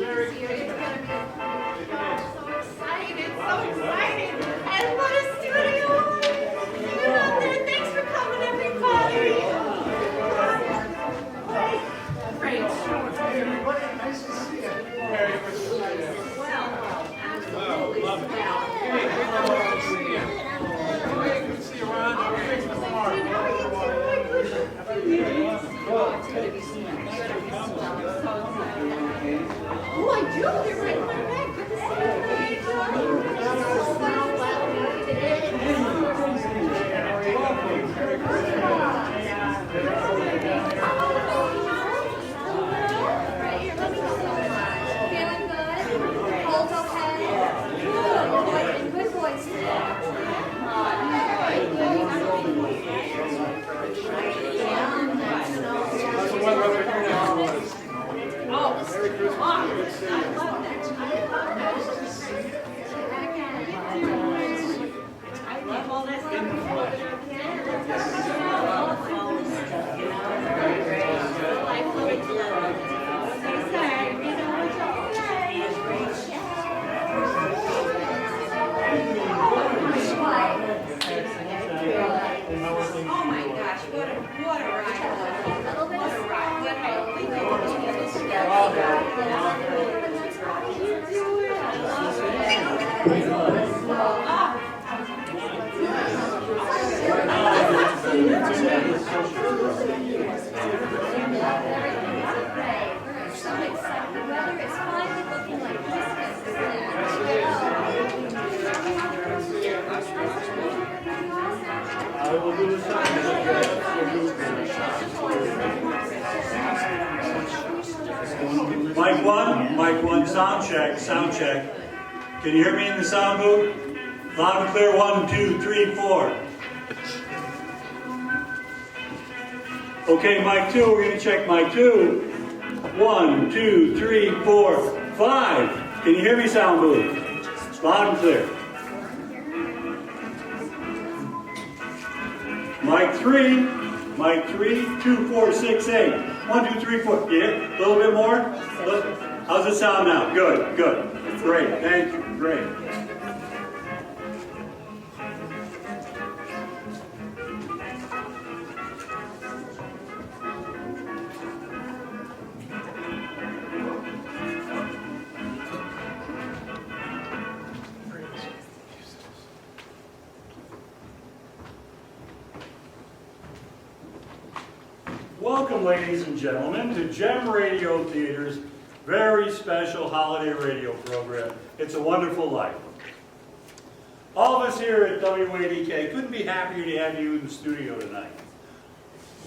And what a studio! Get out there. Thanks for coming, everybody. Great. Nice to see you. Very good to see you. Well, absolutely. Love it. Hey, good to see you. Hey, good to see you, Ron. Hey, Mr. Mark. How are you doing? Oh, it's good to be seen. Oh, I do. You're right in my bag. Good to see you. How are you doing? So glad to meet you today. Feeling good? Cold okay? Good. Good voice today. How's the weather over here now? Merry Christmas. Good to see you. Oh my gosh, what a ride. What a ride. What So excited. The weather is finally looking like Christmas. I will do the same. Mic one, sound check, sound check. Can you hear me in the sound booth? Loud and clear, 1, 2, 3, 4. Okay, mic 2, we're going to check mic 2. 1, 2, 3, 4, 5. Can you hear me, sound booth? Loud and clear. Mic 3, 2, 4, 6, 8. 1, 2, 3, 4. Yeah, a little bit more. How's it sound now? Good, good. Great, thank you, great. Welcome, ladies and gentlemen, to Gem Radio Theater's very special holiday radio program, It's a Wonderful Life. All of us here at WADK couldn't be happier to have you in the studio tonight.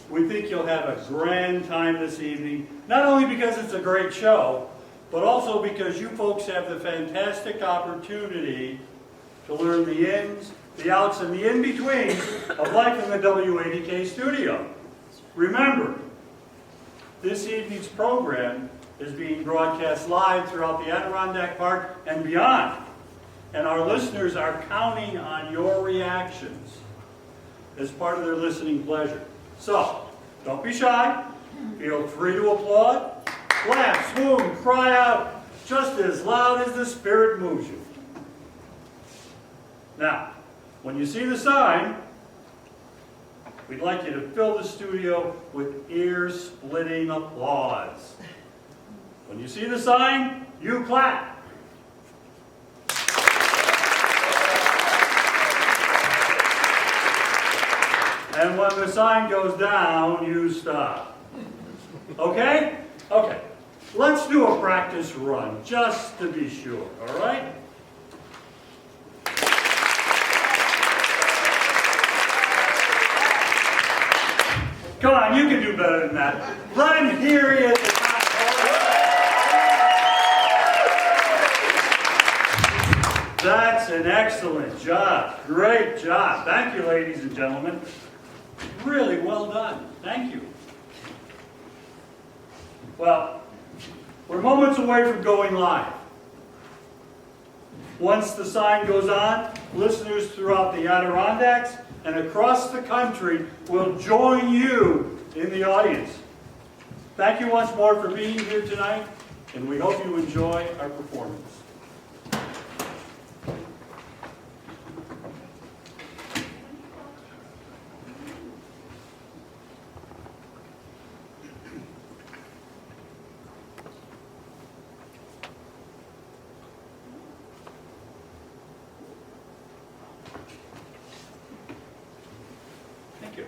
We think you'll have a grand time this evening, not only because it's a great show, but also because you folks have the fantastic opportunity to learn the ins, the outs, and the in-betweens of life in the WADK studio. Remember, this evening's program is being broadcast live throughout the Adirondack Park and beyond. And our listeners are counting on your reactions as part of their listening pleasure. So, don't be shy. Feel free to applaud, clap, swoon, cry out, just as loud as the spirit moves you. Now, when you see the sign, we'd like you to fill the studio with ear-splitting applause. When you see the sign, you clap. And when the sign goes down, you stop. Okay? Okay. Let's do a practice run, just to be sure, all right? Come on, you can do better than that. Let him hear you at the top. That's an excellent job. Great job. Thank you, ladies and gentlemen. Really well done. Thank you. Well, we're moments away from going live. Once the sign goes on, listeners throughout the Adirondacks and across the country will join you in the audience. Thank you once more for being here tonight. and we hope you enjoy our performance. Thank you.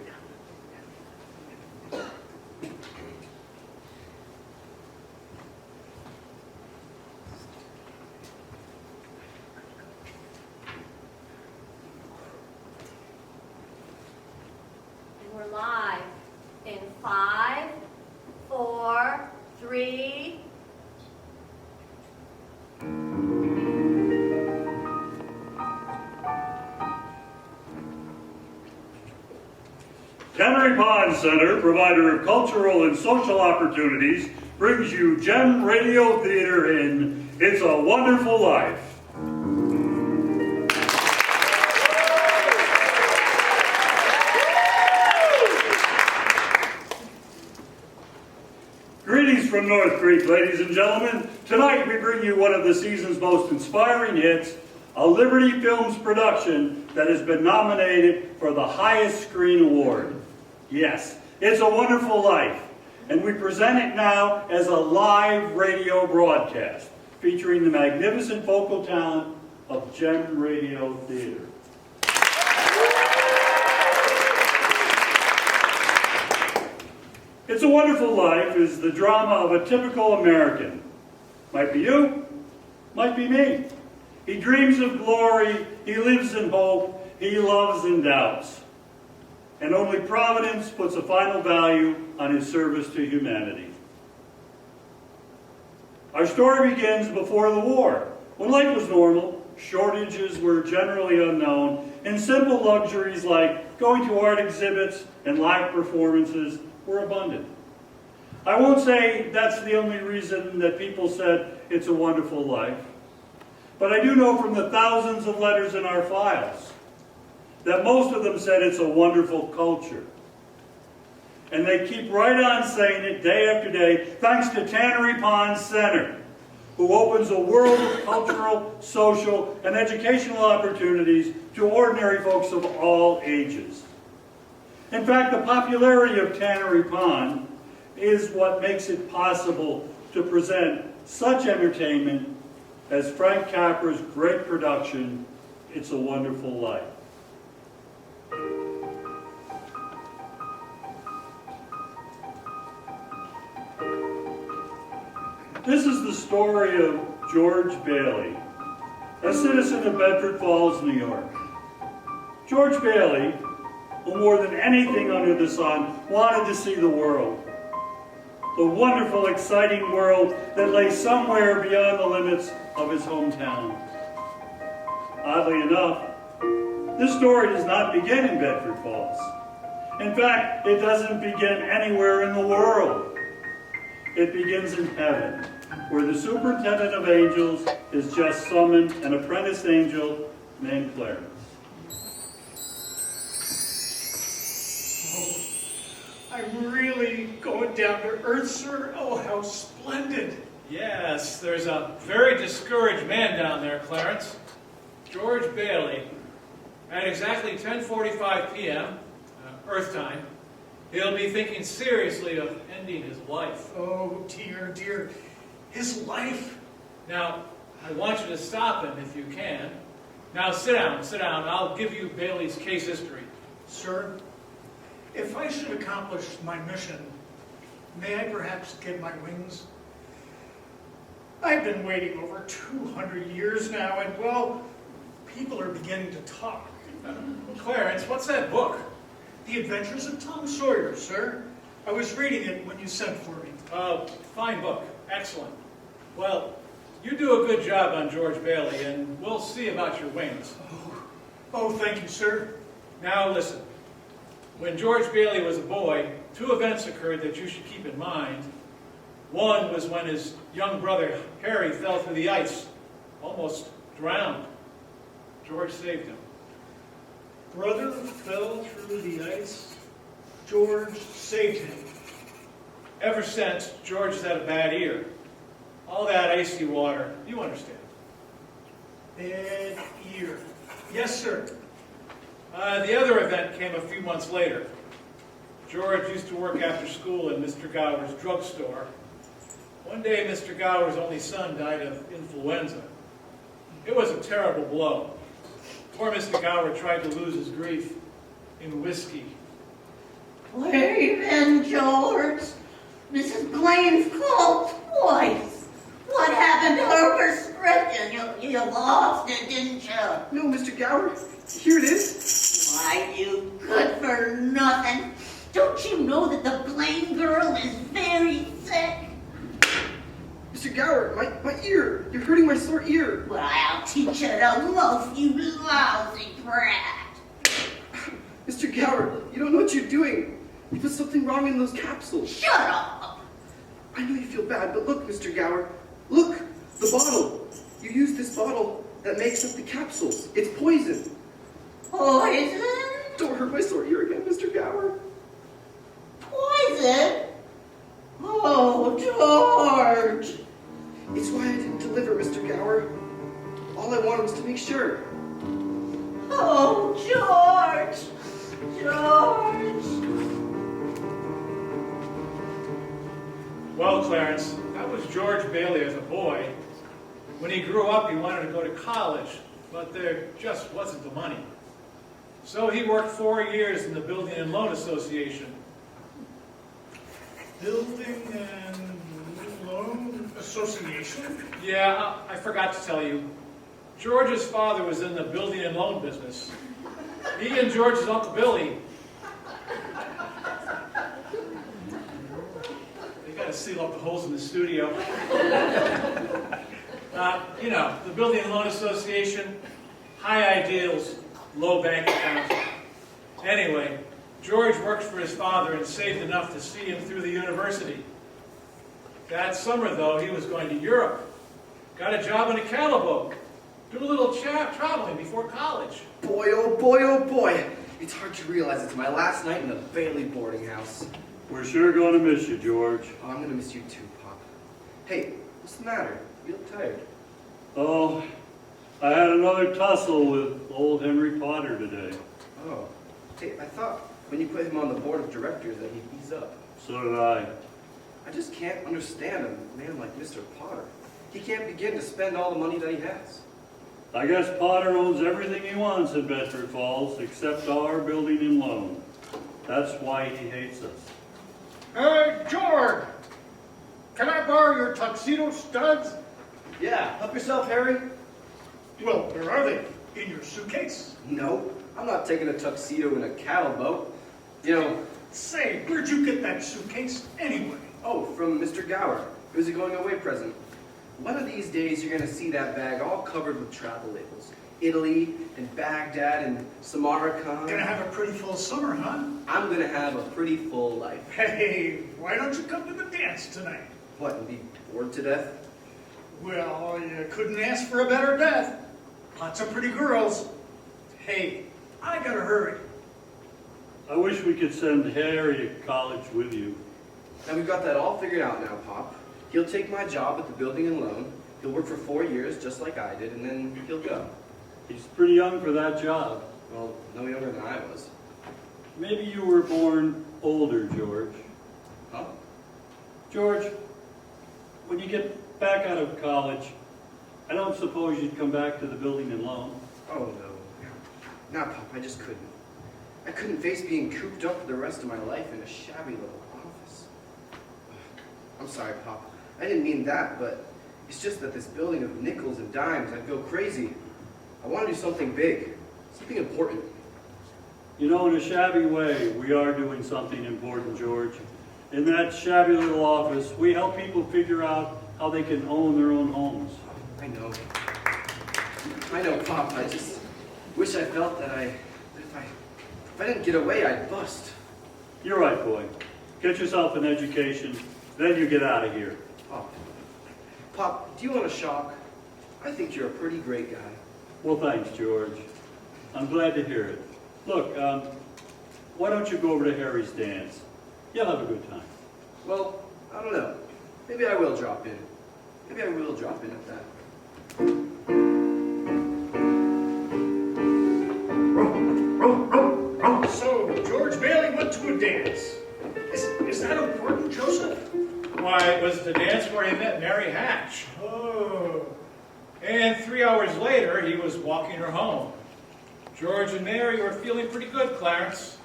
And we're live in 5, 4, 3. Tannery Pond Center, provider of cultural and social opportunities, brings you Gem Radio Theater in It's a Wonderful Life. Greetings from North Creek, ladies and gentlemen. Tonight we bring you one of the season's most inspiring hits, a Liberty Films production that has been nominated for the highest screen award. Yes, It's a Wonderful Life, and we present it now as a live radio broadcast featuring the magnificent vocal talent of Gem Radio Theater. It's a Wonderful Life is the drama of a typical American. Might be you, might be me. He dreams of glory, he lives in hope, he loves in doubts. And only Providence puts a final value on his service to humanity. Our story begins before the war, when life was normal, shortages were generally unknown, and simple luxuries like going to art exhibits and live performances were abundant. I won't say that's the only reason that people said it's a wonderful life, but I do know from the thousands of letters in our files that most of them said it's a wonderful culture. And they keep right on saying it day after day, thanks to Tannery Pond Center, who opens a world of cultural, social, and educational opportunities to ordinary folks of all ages. In fact, the popularity of Tannery Pond is what makes it possible to present such entertainment as Frank Capra's great production, It's a Wonderful Life. This is the story of George Bailey, a citizen of Bedford Falls, New York. George Bailey, who more than anything under the sun, wanted to see the world. The wonderful, exciting world that lay somewhere beyond the limits of his hometown. Oddly enough, this story does not begin in Bedford Falls. In fact, it doesn't begin anywhere in the world. It begins in heaven, where the superintendent of angels has just summoned an apprentice angel named Clarence. I'm really going down to earth, sir. Oh, how splendid. Yes, there's a very discouraged man down there, Clarence. George Bailey. At exactly 10:45 p.m., Earth time, he'll be thinking seriously of ending his life. Oh, dear, dear. His life. Now, I want you to stop him if you can. Now, sit down, sit down. I'll give you Bailey's case history. Sir, if I should accomplish my mission, may I perhaps get my wings? I've been waiting over 200 years now, and, well, people are beginning to talk. Clarence, what's that book? The Adventures of Tom Sawyer, sir. I was reading it when you sent for me. Fine book. Excellent. Well, you do a good job on George Bailey, and we'll see about your wings. Oh, thank you, sir. Now, listen. When George Bailey was a boy, two events occurred that you should keep in mind. One was when his young brother, Harry, fell through the ice, almost drowned. George saved him. Brother fell through the ice. George saved him. Ever since, George has had a bad ear. All that icy water, you understand. Bad ear. Yes, sir. The other event came a few months later. George used to work after school in Mr. Gower's drugstore. One day, Mr. Gower's only son died of influenza. It was a terrible blow. Poor Mr. Gower tried to lose his grief in whiskey. Where you been, George? Mrs. Blaine's called twice. What happened to her prescription? You lost it, didn't you? No, Mr. Gower. Here it is. Why, you good for nothing. Don't you know that the Blaine girl is very sick? Mr. Gower, my ear. You're hurting my sore ear. Well, I'll teach you to loaf, you lousy brat. Mr. Gower, you don't know what you're doing. You put something wrong in those capsules. Shut up. I know you feel bad, but look, Mr. Gower. Look, the bottle. You use this bottle that makes up the capsules. It's poison. Poison? Don't hurt my sore ear again, Mr. Gower. Poison? Oh, George. It's why I didn't deliver, Mr. Gower. All I wanted was to make sure. Oh, George. George. Well, Clarence, that was George Bailey as a boy. When he grew up, he wanted to go to college, but there just wasn't the money. So he worked 4 years in the Building and Loan Association. Building and Loan Association? Yeah, I forgot to tell you. George's father was in the building and loan business. He and George's Uncle Billy, they got to seal up the holes in the studio. You know, the Building and Loan Association, high ideals, low bank accounts. Anyway, George worked for his father and saved enough to see him through the university. That summer, though, he was going to Europe. Got a job in a cattle boat. Do a little traveling before college. Boy, oh boy, oh boy. It's hard to realize it's my last night in the Bailey boarding house. We're sure going to miss you, George. Oh, I'm going to miss you too, Pop. Hey, what's the matter? You look tired. Oh, I had another tussle with old Henry Potter today. Oh. Hey, I thought when you put him on the board of directors that he'd ease up. So did I. I just can't understand a man like Mr. Potter. He can't begin to spend all the money that he has. I guess Potter owns everything he wants in Bedford Falls except our building and loan. That's why he hates us. Hey, George! Can I borrow your tuxedo studs? Yeah, help yourself, Harry. Well, where are they? In your suitcase? No, I'm not taking a tuxedo in a cattle boat. You know, Say, where'd you get that suitcase anyway? oh, from Mr. Gower. It was a going-away present. One of these days, you're going to see that bag all covered with travel labels. Italy, and Baghdad, and Samarkand. Gonna have a pretty full summer, huh? I'm going to have a pretty full life. Hey, why don't you come to the dance tonight? What, and be bored to death? Well, you couldn't ask for a better death. Lots of pretty girls. Hey, I gotta hurry. I wish we could send Harry to college with you. Now we've got that all figured out now, Pop. He'll take my job at the building and loan. He'll work for 4 years, just like I did, and then he'll go. He's pretty young for that job. Well, no younger than I was. Maybe you were born older, George. Huh? George, when you get back out of college, I don't suppose you'd come back to the building and loan. Oh, no. Nah, Pop, I just couldn't. I couldn't face being cooped up for the rest of my life in a shabby little office. I'm sorry, Pop. I didn't mean that, but it's just that this building of nickels and dimes, I'd go crazy. I want to do something big, something important. You know, in a shabby way, we are doing something important, George. In that shabby little office, we help people figure out how they can own their own homes. I know. I know, Pop. I just wish I felt that if I didn't get away, I'd bust. You're right, boy. Get yourself an education, then you get out of here. Pop, do you want a shock? I think you're a pretty great guy. Well, thanks, George. I'm glad to hear it. Look, why don't you go over to Harry's dance? You'll have a good time. Well, I don't know. Maybe I will drop in. Maybe I will drop in at that. So, George Bailey went to a dance. Is that important, Joseph? Why, it was the dance where he met Mary Hatch. Oh. And 3 hours later, he was walking her home. George and Mary were feeling pretty good, Clarence.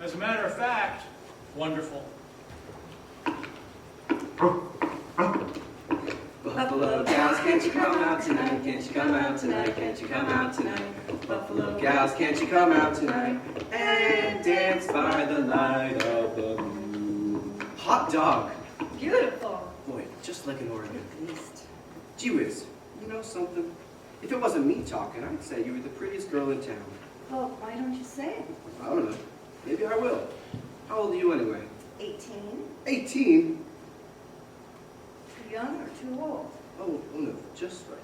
As a matter of fact, wonderful. Buffalo gals, can't you come out tonight? Can't you come out tonight? Can't you come out tonight? Buffalo gals, can't you come out tonight? And dance by the light of the moon. Hot dog. Beautiful. Boy, just like an organ. Gee whiz, you know something? If it wasn't me talking, I'd say you were the prettiest girl in town. Well, why don't you say it? I don't know. Maybe I will. How old are you anyway? 18? 18? Too young or too old? Oh no, just right.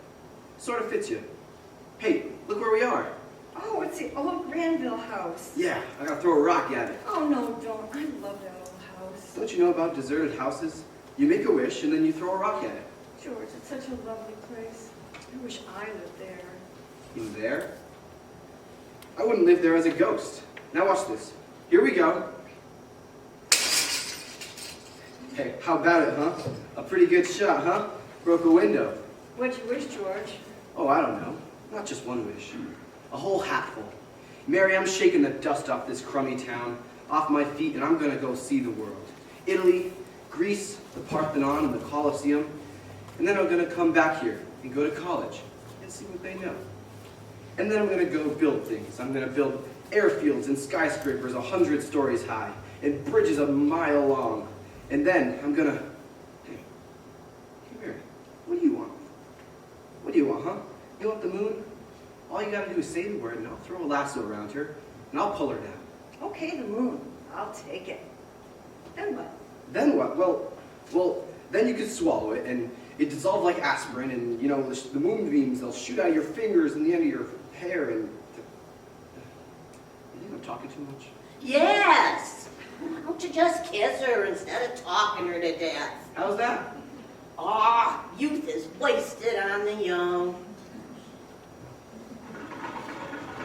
Sort of fits you. Hey, look where we are. Oh, it's the old Granville house. Yeah, I gotta throw a rock at it. Oh, no, don't. I love that old house. Don't you know about deserted houses? You make a wish and then you throw a rock at it. George, it's such a lovely place. I wish I lived there. In there? I wouldn't live there as a ghost. Now watch this. Here we go. Hey, how about it, huh? A pretty good shot, huh? Broke a window. What'd you wish, George? Oh, I don't know. Not just one wish. A whole hatful. Mary, I'm shaking the dust off this crummy town, off my feet, and I'm gonna go see the world. Italy, Greece, the Parthenon, and the Colosseum. And then I'm gonna come back here and go to college and see what they know. And then I'm gonna go build things. I'm gonna build airfields and skyscrapers 100 stories high and bridges a mile long. And then I'm gonna... Hey, Mary, what do you want? What do you want, huh? You want the moon? All you gotta do is say the word and I'll throw a lasso around her and I'll pull her down. Okay, the moon. I'll take it. Then what? Then what? Well, then you could swallow it and it dissolves like aspirin and, you know, the moonbeams, they'll shoot out of your fingers and the end of your hair and... You think I'm talking too much? Yes! Why don't you just kiss her instead of talking her to death? How's that? Ah, youth is wasted on the young.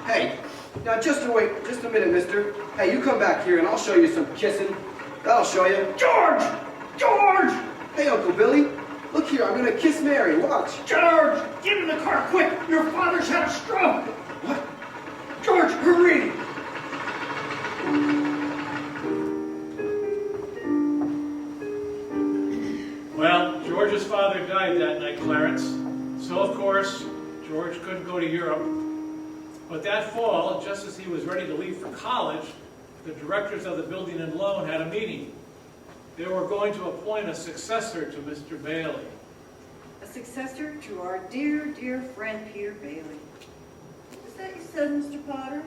Hey, now just a minute, mister. Hey, you come back here and I'll show you some kissing. That'll show you. George! George! Hey, Uncle Billy, look here, I'm gonna kiss Mary, watch. George! Get in the car, quick! Your father's had a stroke! What? George, hurry! Well, George's father died that night, Clarence. So, of course, George couldn't go to Europe. But that fall, just as he was ready to leave for college, the directors of the building and loan had a meeting. They were going to appoint a successor to Mr. Bailey. A successor to our dear, dear friend Peter Bailey. What was that you said, Mr. Potter?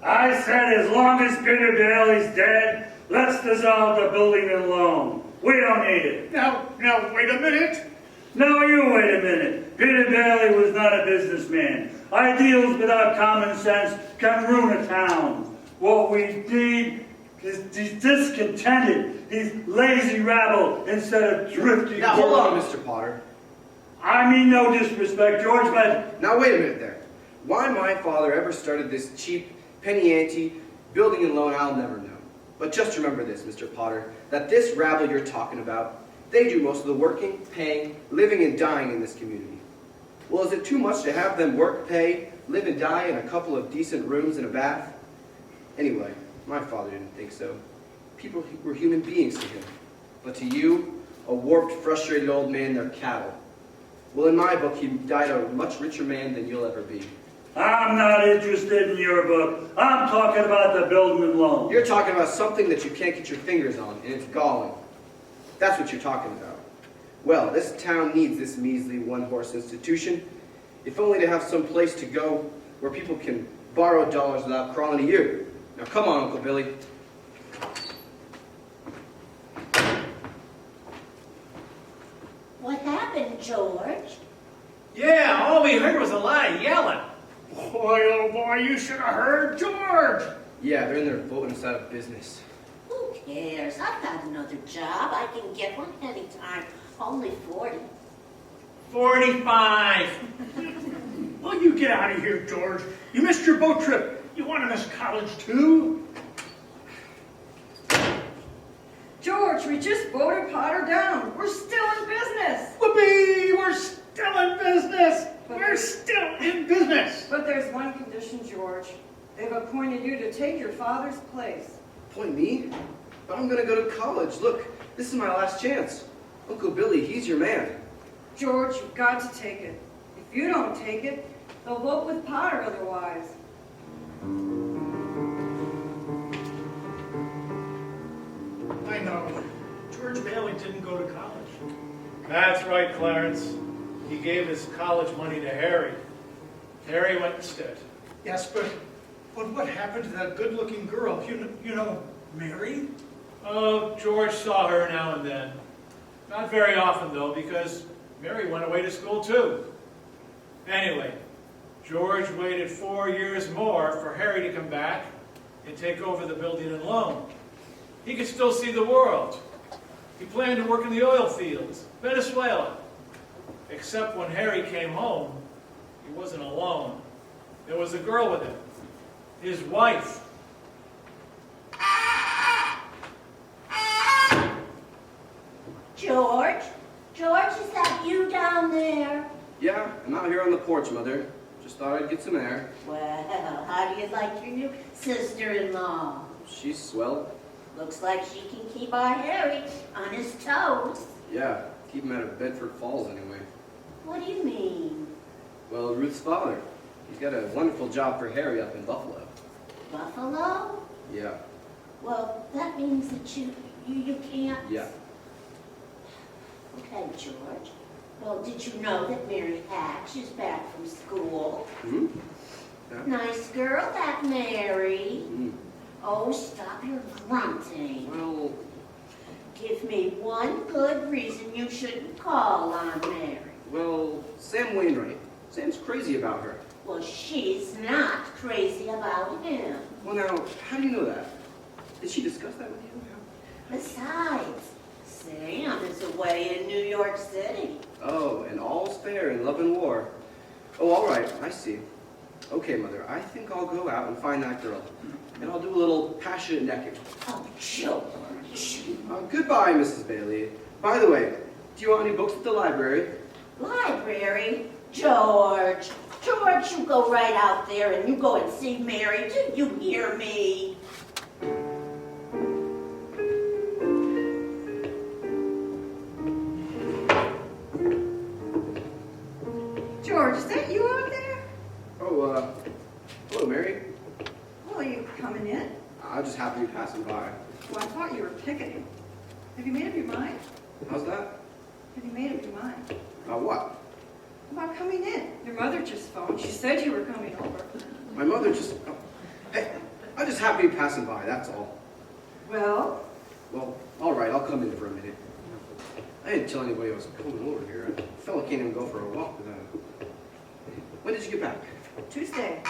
I said as long as Peter Bailey's dead, let's dissolve the building and loan. We don't need it. Now, wait a minute. No, you wait a minute. Peter Bailey was not a businessman. Ideals without common sense can ruin a town. What we need is he's discontented. He's lazy rabble instead of drifty. Now, hold on, Mr. Potter. I mean no disrespect, George, but... Now, wait a minute there. Why my father ever started this cheap, penny-ante building and loan, I'll never know. But just remember this, Mr. Potter, that this rabble you're talking about, they do most of the working, paying, living, and dying in this community. Well, is it too much to have them work, pay, live, and die in a couple of decent rooms and a bath? Anyway, my father didn't think so. People were human beings to him. But to you, a warped, frustrated old man, they're cattle. Well, in my book, he died a much richer man than you'll ever be. I'm not interested in your book. I'm talking about the building and loan. You're talking about something that you can't get your fingers on, and it's galling. That's what you're talking about. Well, this town needs this measly one-horse institution, if only to have some place to go where people can borrow dollars without crawling to you. Now, come on, Uncle Billy. What happened, George? Yeah, all we heard was a lot of yelling. Boy, oh boy, you should have heard George! Yeah, they're in there voting us out of business. Who cares? I've got another job. I can get one anytime. Only 40. 45. Well, you get out of here, George. You missed your boat trip. You want to miss college, too? George, we just voted Potter down. We're still in business. Whoopee! We're still in business. But We're still in business. But there's one condition, George. They've appointed you to take your father's place. Point me? But I'm gonna go to college. Look, this is my last chance. Uncle Billy, he's your man. George, you've got to take it. If you don't take it, they'll vote with Potter otherwise. I know. George Bailey didn't go to college. That's right, Clarence. He gave his college money to Harry. Harry went instead. Yes, but what happened to that good-looking girl? You know, Mary? Oh, George saw her now and then. Not very often, though, because Mary went away to school, too. Anyway, George waited 4 years more for Harry to come back and take over the building and loan. He could still see the world. He planned to work in the oil fields, Venezuela. Except when Harry came home, he wasn't alone. There was a girl with him, his wife. George? George, is that you down there? Yeah, I'm out here on the porch, Mother. Just thought I'd get some air. Well, how do you like your new sister-in-law? She's swell. Looks like she can keep our Harry on his toes. Yeah, keep him out of Bedford Falls anyway. What do you mean? Well, Ruth's father. He's got a wonderful job for Harry up in Buffalo. Buffalo? Yeah, Well, that means that you can't... yeah. Okay, George. Well, did you know that Mary Hatch is back from school? Hmm? Yeah. Nice girl, that Mary. Hmm. Oh, stop your grunting. Well, Give me one good reason you shouldn't call on Mary. well, Sam Wainwright. Sam's crazy about her. Well, she's not crazy about him. Well, now, how do you know that? Did she discuss that with you? Besides, Sam is away in New York City. Oh, and all's fair in love and war. Oh, all right, I see. Okay, Mother, I think I'll go out and find that girl. And I'll do a little passionate necking. Oh, George. Goodbye, Mrs. Bailey. By the way, do you want any books at the library? Library? George. George, you go right out there and you go and see Mary. Do you hear me? George, is that you out there? Oh, hello, Mary. Well, are you coming in? I just happened to be passing by. Well, I thought you were picketing. Have you made up your mind? How's that? Have you made up your mind? What? About coming in. Your mother just phoned. She said you were coming over. My mother just... Oh, hey, I just happened to be passing by, that's all. Well, Well, all right, I'll come in for a minute. I didn't tell anybody I was coming over here. A fella can't even go for a walk without it. When did you get back? Tuesday.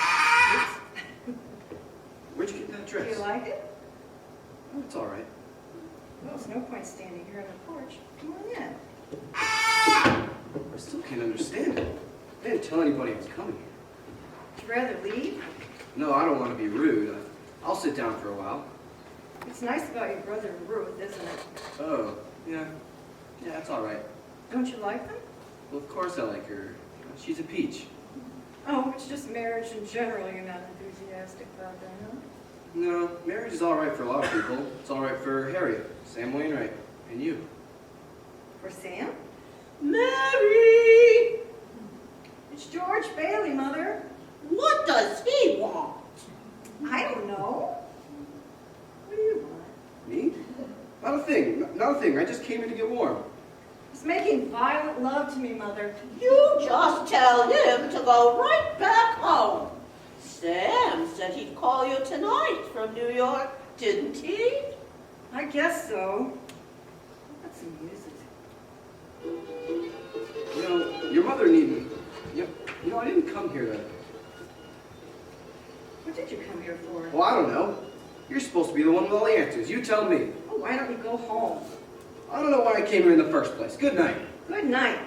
Where'd you get that Do dress? you like it? Oh, it's all right. Well, there's no point standing here on the porch. Come on in. I still can't understand it. I didn't tell anybody I was coming here. Would you rather leave? No, I don't want to be rude. I'll sit down for a while. It's nice about your brother and Ruth, isn't it? Oh, yeah. Yeah, that's all right. Don't you like them? Well, of course I like her. She's a peach. Oh, it's just marriage in general you're not enthusiastic about that, huh? No, marriage is all right for a lot of people. It's all right for Harry, Sam Wainwright, and you. For Sam? Mary! It's George Bailey, Mother. What does he want? I don't know. What do you want? Me? Not a thing. Not a thing. I just came here to get warm. He's making violent love to me, Mother. You just tell him to go right back home. Sam said he'd call you tonight from New York, didn't he? I guess so. Let's some music. You know, your mother needn't. You know, I didn't come here to. What did you come here for? Well, I don't know. You're supposed to be the one with all the answers. You tell me. Oh, why don't you go home? I don't know why I came here in the first place. Good night. Good night.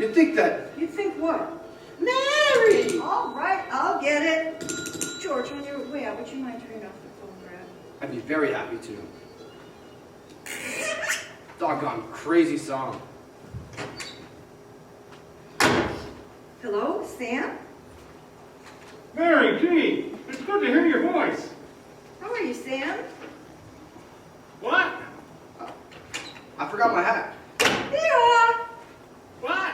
You'd think that. You think what? Mary! All right, I'll get it. George, on your way out, would you mind turning off the phonograph? I'd be very happy to. Doggone crazy song. Hello, Sam? Mary, gee, it's good to hear your voice. How are you, Sam? What? I forgot my hat. There you are. What?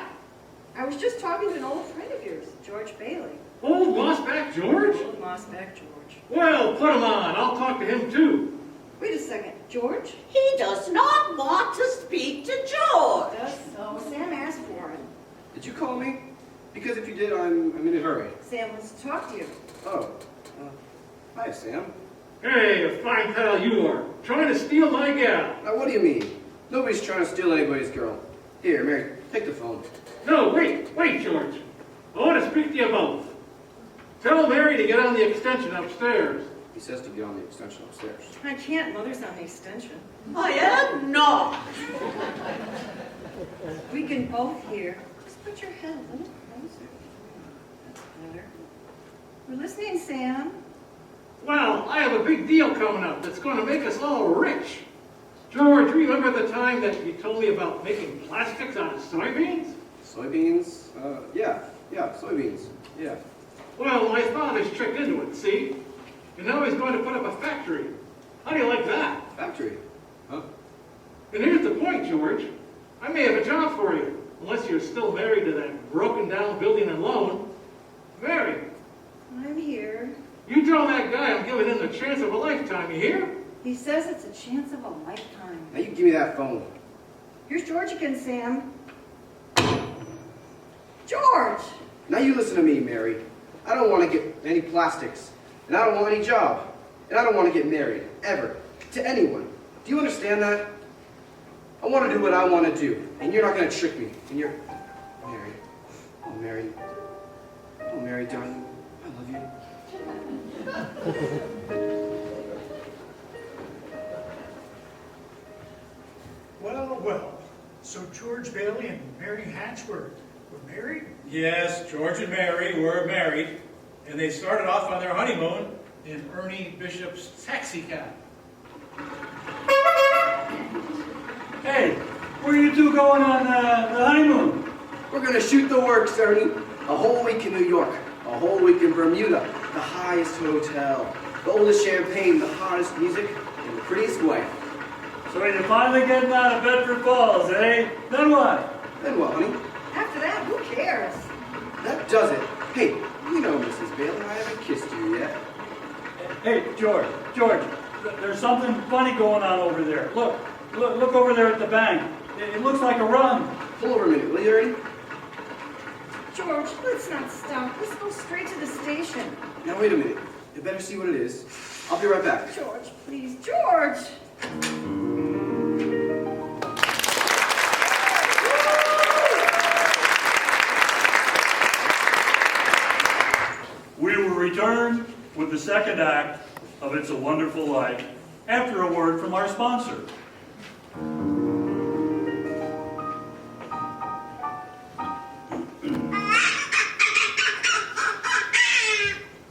I was just talking to an old friend of yours, George Bailey. Old Mossback George? Old Mossback George. Well, put him on. I'll talk to him too. Wait a second, George? He does not want to speak to George. Does so. Sam asked for him. Did you call me? Because if you did, I'm in a hurry. Sam wants to talk to you. Oh. Hi, Sam. Hey, a fine pal you are. Trying to steal my gal. Now, what do you mean? Nobody's trying to steal anybody's girl. Here, Mary, take the phone. No, wait, George. I want to speak to you both. Tell Mary to get on the extension upstairs. He says to get on the extension upstairs. I can't. Mother's on the extension. I am not. We can both hear. Just put your head a little closer. That's better. We're listening, Sam. Well, I have a big deal coming up that's going to make us all rich. George, remember the time that you told me about making plastics out of soybeans? Soybeans? Yeah, soybeans. Yeah. Well, my father's tricked into it, see? And now he's going to put up a factory. How do you like that? Factory. Huh? And here's the point, George. I may have a job for you, unless you're still married to that broken down building and loan. Mary, I'm here. you tell that guy I'm giving him the chance of a lifetime, you hear? He says it's a chance of a lifetime. Now you give me that phone. Here's George again, Sam. George! Now you listen to me, Mary. I don't want to get any plastics. And I don't want any job. And I don't want to get married, ever, to anyone. Do you understand that? I want to do what I want to do. And you're not going to trick me. And you're... Mary. Oh, Mary. Oh, Mary, darling. I love you. Well. So George Bailey and Mary Hatch were married? Yes, George and Mary were married, and they started off on their honeymoon in Ernie Bishop's taxi cab. Hey, where are you two going on the honeymoon? We're going to shoot the works, Ernie. A whole week in New York. A whole week in Bermuda. The highest hotel. The oldest champagne. The hottest music. And the prettiest wife. So you're finally getting out of Bedford Falls, eh? Then what? Then what, honey? After that, who cares? That does it. Hey, you know, Mrs. Bailey, I haven't kissed you yet. Hey, George, there's something funny going on over there. Look over there at the bank. It looks like a run. Pull over a minute, will you, Ernie? George, let's not stop. Let's go straight to the station. Now, wait a minute. You better see what it is. I'll be right back. George, please. George! We will return with the second act of It's a Wonderful Life after a word from our sponsor.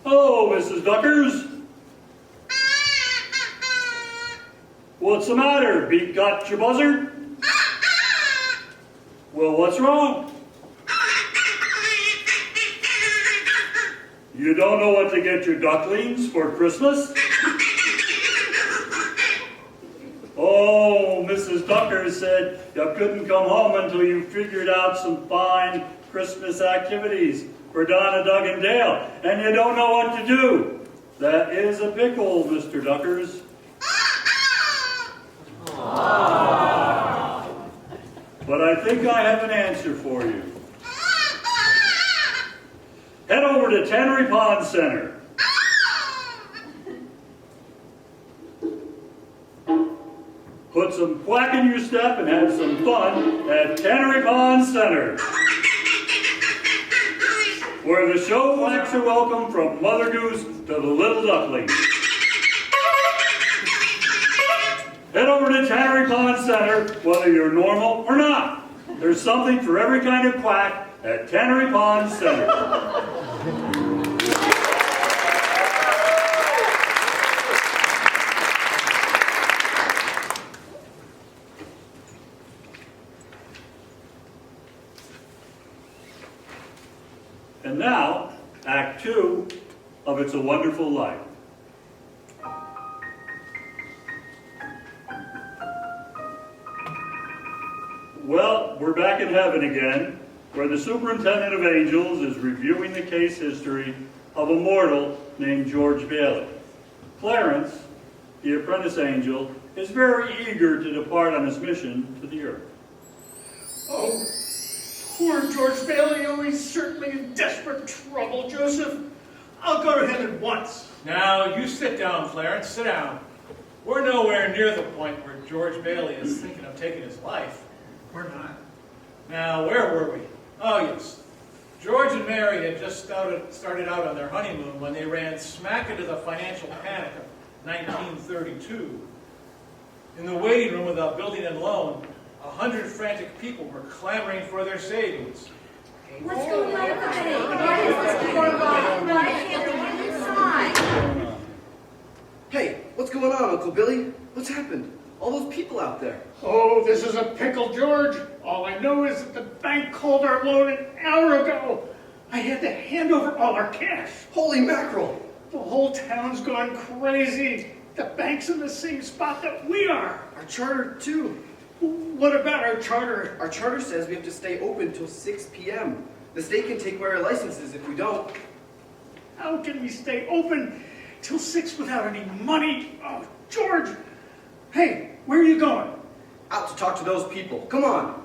Oh, Mrs. Duckers. What's the matter? Beat got your buzzard? Well, what's wrong? You don't know what to get your ducklings for Christmas? Oh, Mrs. Ducker said you couldn't come home until you figured out some fine Christmas activities for Donna, Doug, and Dale, and you don't know what to do. That is a pickle, Mr. Duckers. But I think I have an answer for you. Head over to Tannery Pond Center. Put some quack in your step and have some fun at Tannery Pond Center, where the show quacks are welcome from Mother Goose to the little duckling. Head over to Tannery Pond Center, whether you're normal or not. There's something for every kind of quack at Tannery Pond Center. And now, Act 2 of It's a Wonderful Life. Well, we're back in heaven again, where the superintendent of angels is reviewing the case history of a mortal named George Bailey. Clarence, the apprentice angel, is very eager to depart on his mission to the earth. Oh, poor George Bailey. Oh, he's certainly in desperate trouble, Joseph. I'll go to him at once. Now, you sit down, Clarence, sit down. We're nowhere near the point where George Bailey is thinking of taking his life. We're not. Now, where were we? Oh, yes. George and Mary had just started out on their honeymoon when they ran smack into the financial panic of 1932. In the waiting room of the building and loan, 100 frantic people were clamoring for their savings. What's going on? What's going on? I can't get inside. Hey, what's going on, Uncle Billy? What's happened? All those people out there. Oh, this is a pickle, George. All I know is that the bank called our loan an hour ago. I had to hand over all our cash. Holy mackerel! The whole town's gone crazy. The bank's in the same spot that we are. Our charter, too. What about our charter? Our charter says we have to stay open till 6 p.m. The state can take away our licenses if we don't. How can we stay open till 6 without any money? Oh, George! Hey, where are you going? Out to talk to those people. Come on.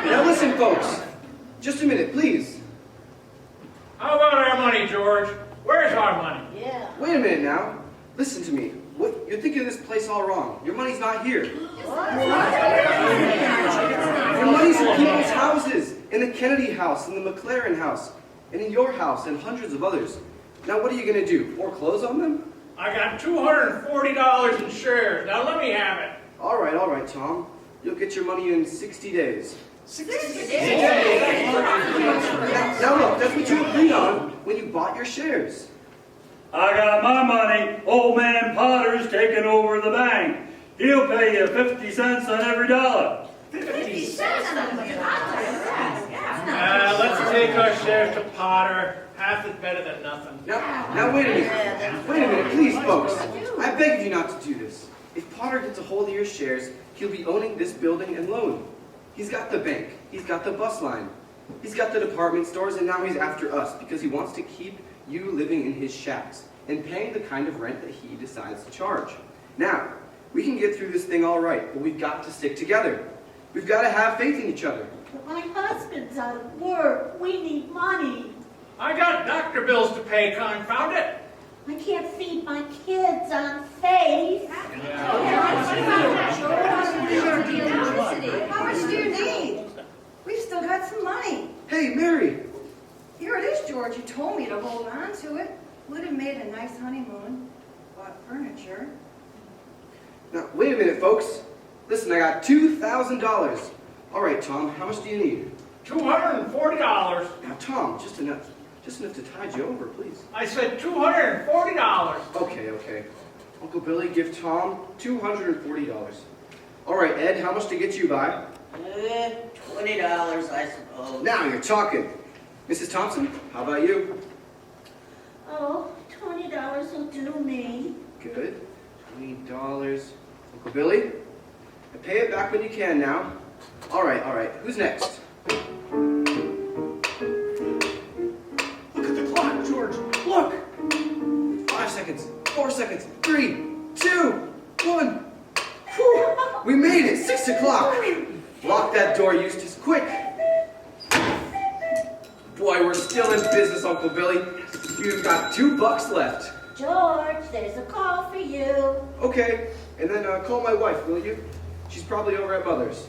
Now listen, folks. Just a minute, please. How about our money, George? Where's our money? Yeah. Wait a minute now. Listen to me. What? You're thinking of this place all wrong. Your money's not here. Your money's in people's houses. In the Kennedy house, in the McLaren house, and in your house, and hundreds of others. Now what are you going to do? Foreclose on them? I got $240 in shares. Now let me have it. All right, Tom. You'll get your money in 60 days. 60 days? Now look, that's what you agreed on when you bought your shares. I got my money. Old man Potter's taking over the bank. He'll pay you 50 cents on every dollar. 50 cents on the Let's take our shares to Potter. Half is better than nothing. Now wait a minute. Wait a minute, please, folks. I beg of you not to do this. If Potter gets a hold of your shares, he'll be owning this building and loan. He's got the bank. He's got the bus line. He's got the department stores, and now he's after us because he wants to keep you living in his shacks and paying the kind of rent that he decides to charge. Now, we can get through this thing all right, but we've got to stick together. We've got to have faith in each other. But my husband's out of work. We need money. I got doctor bills to pay, confound it. I can't feed my kids on faith. How much do you need? We've still got some money. Hey, Mary. Here it is, George. You told me to hold on to it. Would have made a nice honeymoon. Bought furniture. Now, wait a minute, folks. Listen, I got $2,000. All right, Tom, how much do you need? $240. Now, Tom, just enough to tide you over, please. I said $240. Okay. Uncle Billy, give Tom $240. All right, Ed, how much to get you by? $20, I suppose. Now you're talking. Mrs. Thompson, how about you? Oh, $20 will do me. Good. $20. Uncle Billy, pay it back when you can now. All right. Who's next? Look at the clock, George. Look. 5 seconds. 4 seconds. 3, 2, 1. Whew. We made it. 6 o'clock. Lock that door, Eustace. Quick. Boy, we're still in business, Uncle Billy. You've got $2 left. George, there's a call for you. Okay. And then call my wife, will you? She's probably over at Mother's.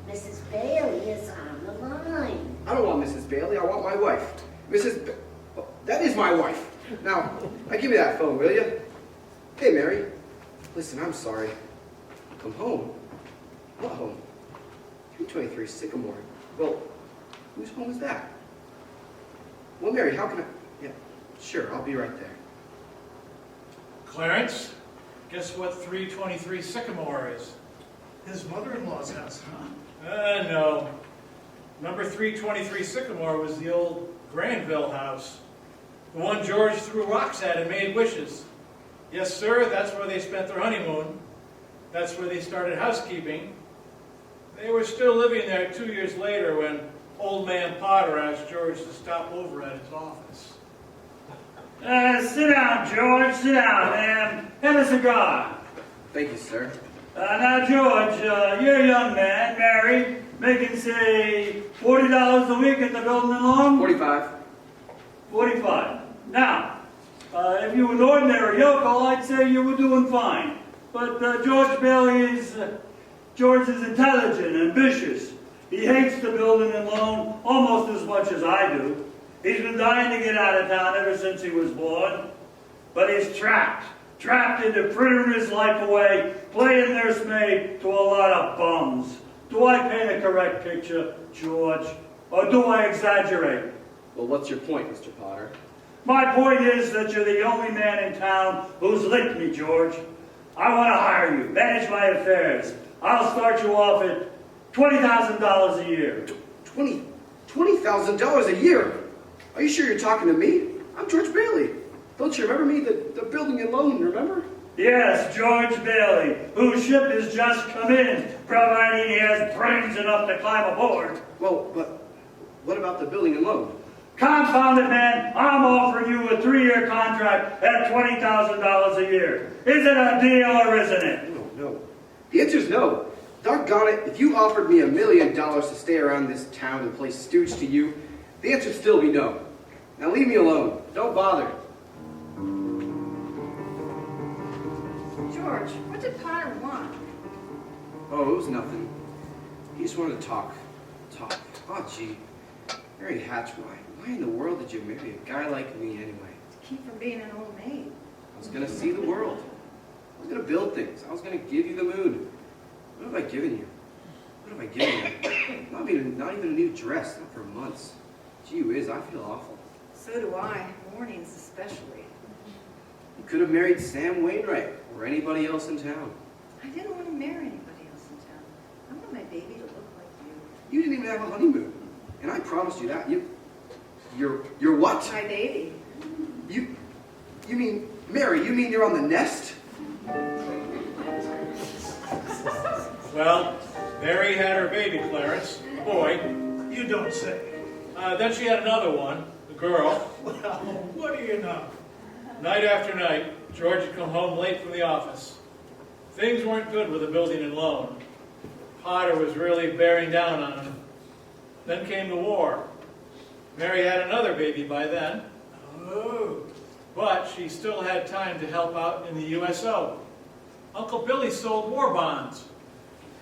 Mrs. Bailey is on the line. I don't want Mrs. Bailey. I want my wife. Oh, that is my wife. Now give me that phone, will you? Hey, Mary. Listen, I'm sorry. Come home? What home? 323 Sycamore. Well, whose home is that? Well, Mary, how can I... Yeah, sure, I'll be right there. Clarence, guess what 323 Sycamore is? His mother-in-law's house, huh? No. Number 323 Sycamore was the old Granville house. The one George threw rocks at and made wishes. Yes, sir, that's where they spent their honeymoon. That's where they started housekeeping. They were still living there 2 years later when old man Potter asked George to stop over at his office. Sit down, George. Sit down, man. Have a cigar. Thank you, sir. Now, George, you're a young man, married, making, say, $40 a week at the building and lawn? 45. 45. Now, if you were an ordinary yokel, I'd say you were doing fine. But George Bailey is, George is intelligent, ambitious. He hates the building and loan almost as much as I do. He's been dying to get out of town ever since he was born. But he's trapped into frittering his life away, playing nursemaid to a lot of bums. Do I paint a correct picture, George? Or do I exaggerate? Well, what's your point, Mr. Potter? My point is that you're the only man in town who's licked me, George. I want to hire you, manage my affairs. I'll start you off at $20,000 a year. $20,000 a year? Are you sure you're talking to me? I'm George Bailey. Don't you remember me? The building and loan, remember? Yes, George Bailey, whose ship has just come in, providing he has brains enough to climb aboard. Well, but what about the building and loan? Confound it, man. I'm offering you a 3-year contract at $20,000 a year. Is it a deal or isn't it? No. The answer's no. Doggone it, if you offered me $1 million to stay around this town and play stooge to you, the answer'd still be no. Now leave me alone. Don't bother. George, what did Potter want? Oh, it was nothing. He just wanted to talk. Oh, gee. Mary Hatch, why in the world did you marry a guy like me anyway? To keep from being an old maid. I was going to see the world. I was going to build things. I was going to give you the moon. What have I given you? Not even a new dress, not for months. Gee whiz, I feel awful. So do I, mornings especially. You could have married Sam Wainwright or anybody else in town. I didn't want to marry anybody else in town. I want my baby to look like you. You didn't even have a honeymoon. And I promised you that. You're what? My baby. You mean, Mary, you mean you're on the nest? Well, Mary had her baby, Clarence, a boy. You don't say. Then she had another one, a girl. Well, what do you know? Night after night, George had come home late from the office. Things weren't good with the building and loan. Potter was really bearing down on him. Then came the war. Mary had another baby by then. Oh. But she still had time to help out in the USO. Uncle Billy sold war bonds.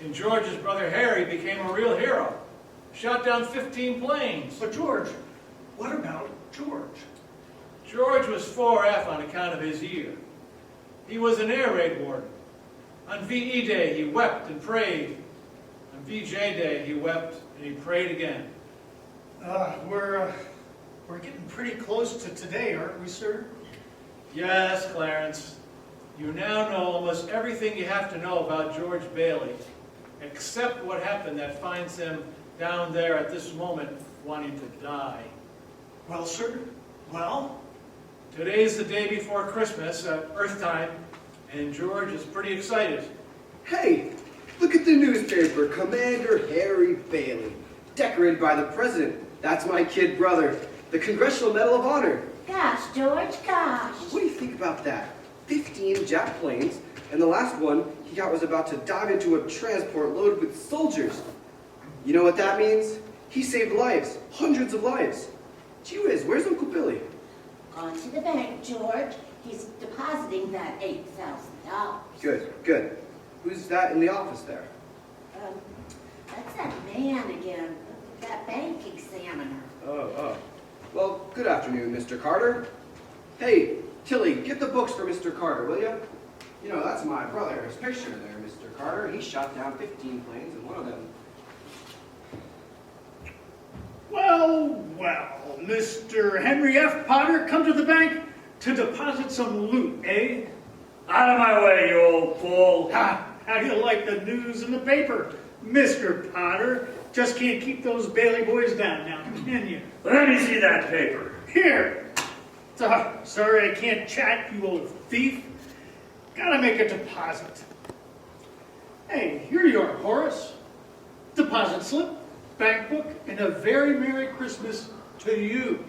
And George's brother Harry became a real hero. Shot down 15 planes. But George, what about George? George was 4F on account of his year. He was an air raid warden. On VE Day, he wept and prayed. On VJ Day, he wept and he prayed again. We're getting pretty close to today, aren't we, sir? Yes, Clarence. You now know almost everything you have to know about George Bailey, except what happened that finds him down there at this moment wanting to die. Well, sir, well? Today's the day before Christmas, Earth time, and George is pretty excited. Hey, look at the newspaper, Commander Harry Bailey, decorated by the President. That's my kid brother, the Congressional Medal of Honor. Gosh, George, gosh. What do you think about that? 15 Jap planes, and the last one he got was about to dive into a transport loaded with soldiers. You know what that means? He saved lives, hundreds of lives. Gee whiz, where's Uncle Billy? Gone to the bank, George. He's depositing that $8,000. Good. Who's that in the office there? That's that man again, that bank examiner. Oh. Well, good afternoon, Mr. Carter. Hey, Tilly, get the books for Mr. Carter, will you? You know, that's my brother's picture there, Mr. Carter. He shot down 15 planes, and one of them... Well, Mr. Henry F. Potter, come to the bank to deposit some loot, eh? Out of my way, you old fool. How do you like the news in the paper, Mr. Potter? Just can't keep those Bailey boys down now, can you? Let me see that paper. Here. Sorry I can't chat, you old thief. Gotta make a deposit. Hey, here you are, Horace. Deposit slip, bank book, and a very Merry Christmas to you.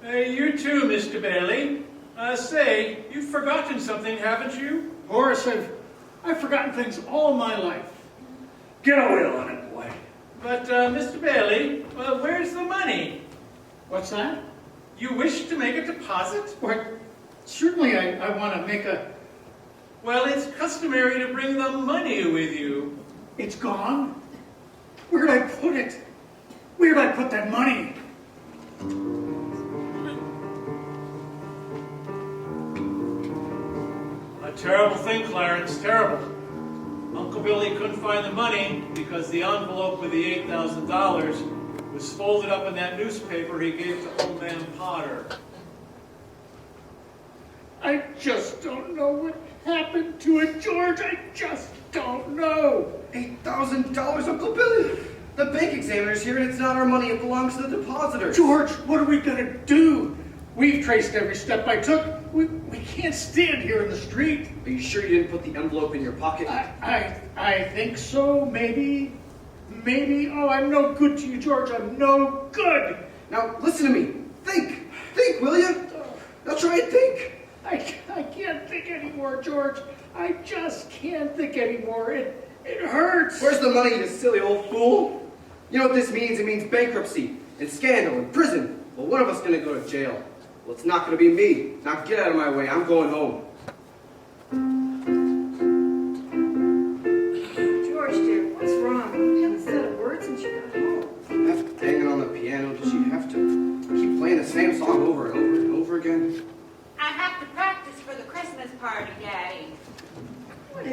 Hey, you too, Mr. Bailey. Say, you've forgotten something, haven't you? Horace, I've forgotten things all my life. Get a wheel on it, boy. But, Mr. Bailey, where's the money? What's that? You wish to make a deposit? Well, certainly I want to make a... Well, it's customary to bring the money with you. It's gone? Where'd I put it? Where'd I put that money? A terrible thing, Clarence, terrible. Uncle Billy couldn't find the money because the envelope with the $8,000 was folded up in that newspaper he gave to old man Potter. I just don't know what happened to it, George. I just don't know. $8,000, Uncle Billy! The bank examiner's here, and it's not our money. It belongs to the depositors. George, what are we going to do? We've traced every step I took. We can't stand here in the street. Are you sure you didn't put the envelope in your pocket? I think so. Maybe. Oh, I'm no good to you, George. I'm no good. Now, listen to me. Think, will you? Now try and think. I can't think anymore, George. I just can't think anymore. It hurts. Where's the money, you silly old fool? You know what this means? It means bankruptcy and scandal and prison. Well, one of us is going to go to jail. Well, it's not going to be me. Now get out of my way. I'm going home. George, dear, what's wrong? You haven't said a word since you got home. After banging on the piano, does she have to keep playing the same song over and over and over again? I have to practice for the Christmas party, Daddy. What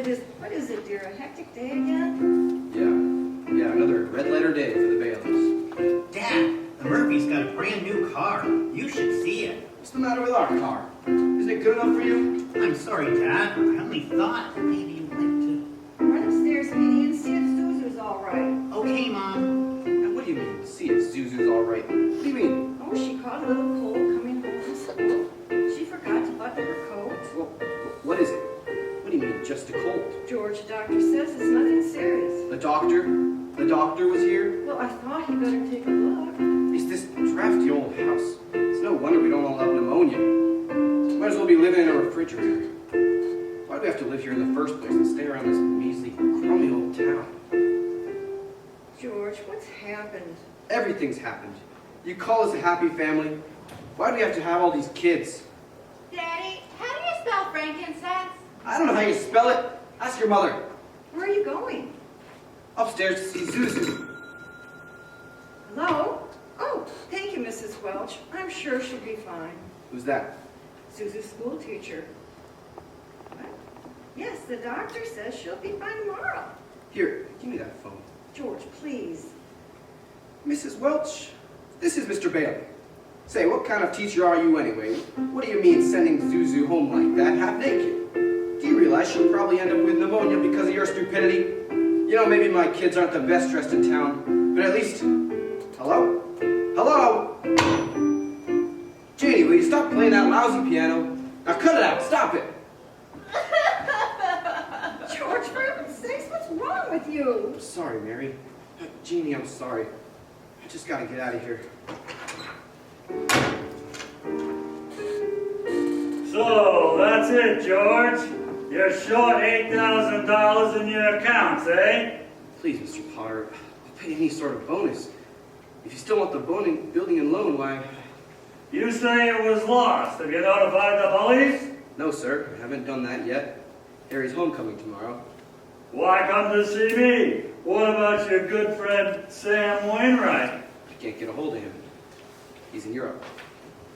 is it, dear? A hectic day again? Yeah, another red letter day for the Baileys. Dad, the Murphys got a brand new car. You should see it. What's the matter with our car? Isn't it good enough for you? I'm sorry, Dad. I only thought maybe you'd like to... Run upstairs, Minnie, and see if Zuzu's all right. Okay, Mom. Now, what do you mean, see if Zuzu's all right? What do you mean? Oh, she caught a little cold coming home from school. She forgot to button her coat. Well, what is it? What do you mean, just a cold? George, the doctor says it's nothing serious. The doctor was here? Well, I thought he better take a look. It's this drafty old house. It's no wonder we don't all have pneumonia. Might as well be living in a refrigerator. Why do we have to live here in the first place and stay around this measly, crummy old town? George, what's happened? Everything's happened. You call us a happy family? Why do we have to have all these kids? Daddy, how do you spell frankincense? I don't know how you spell it. Ask your mother. Where are you going? Upstairs to see Zuzu. Hello? Oh, thank you, Mrs. Welch. I'm sure she'll be fine. Who's that? Susan's school teacher. What? Yes, the doctor says she'll be fine tomorrow. Here, give me that phone. George, please. Mrs. Welch, this is Mr. Bailey. Say, what kind of teacher are you anyway? What do you mean sending Zuzu home like that, half naked? Do you realize she'll probably end up with pneumonia because of your stupidity? You know, maybe my kids aren't the best dressed in town, but at least... Hello? Hello? Janie, will you stop playing that lousy piano? Now cut it out, stop it! George, for heaven's sakes, what's wrong with you? I'm sorry, Mary. Jeannie, I'm sorry. I just gotta get out of here. So, that's it, George. You're short $8,000 in your accounts, eh? Please, Mr. Potter, I'll pay any sort of bonus. If you still want the building and loan, why... You say it was lost. Have you notified the police? No, sir, I haven't done that yet. Harry's homecoming tomorrow. Why come to see me? What about your good friend Sam Wainwright? I can't get a hold of him. He's in Europe.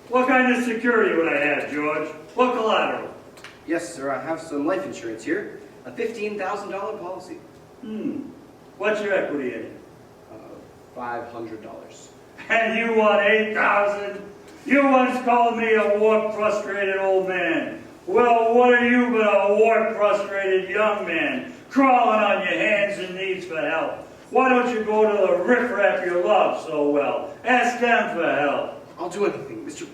What kind of security would I have, George? What collateral? Yes, sir, I have some life insurance here. A $15,000 policy. What's your equity in it? $500. And you want 8,000? You once called me a war-frustrated old man. Well, what are you but a war-frustrated young man, crawling on your hands and knees for help? Why don't you go to the riffraff you love so well? Ask them for help. I'll do anything. Mr.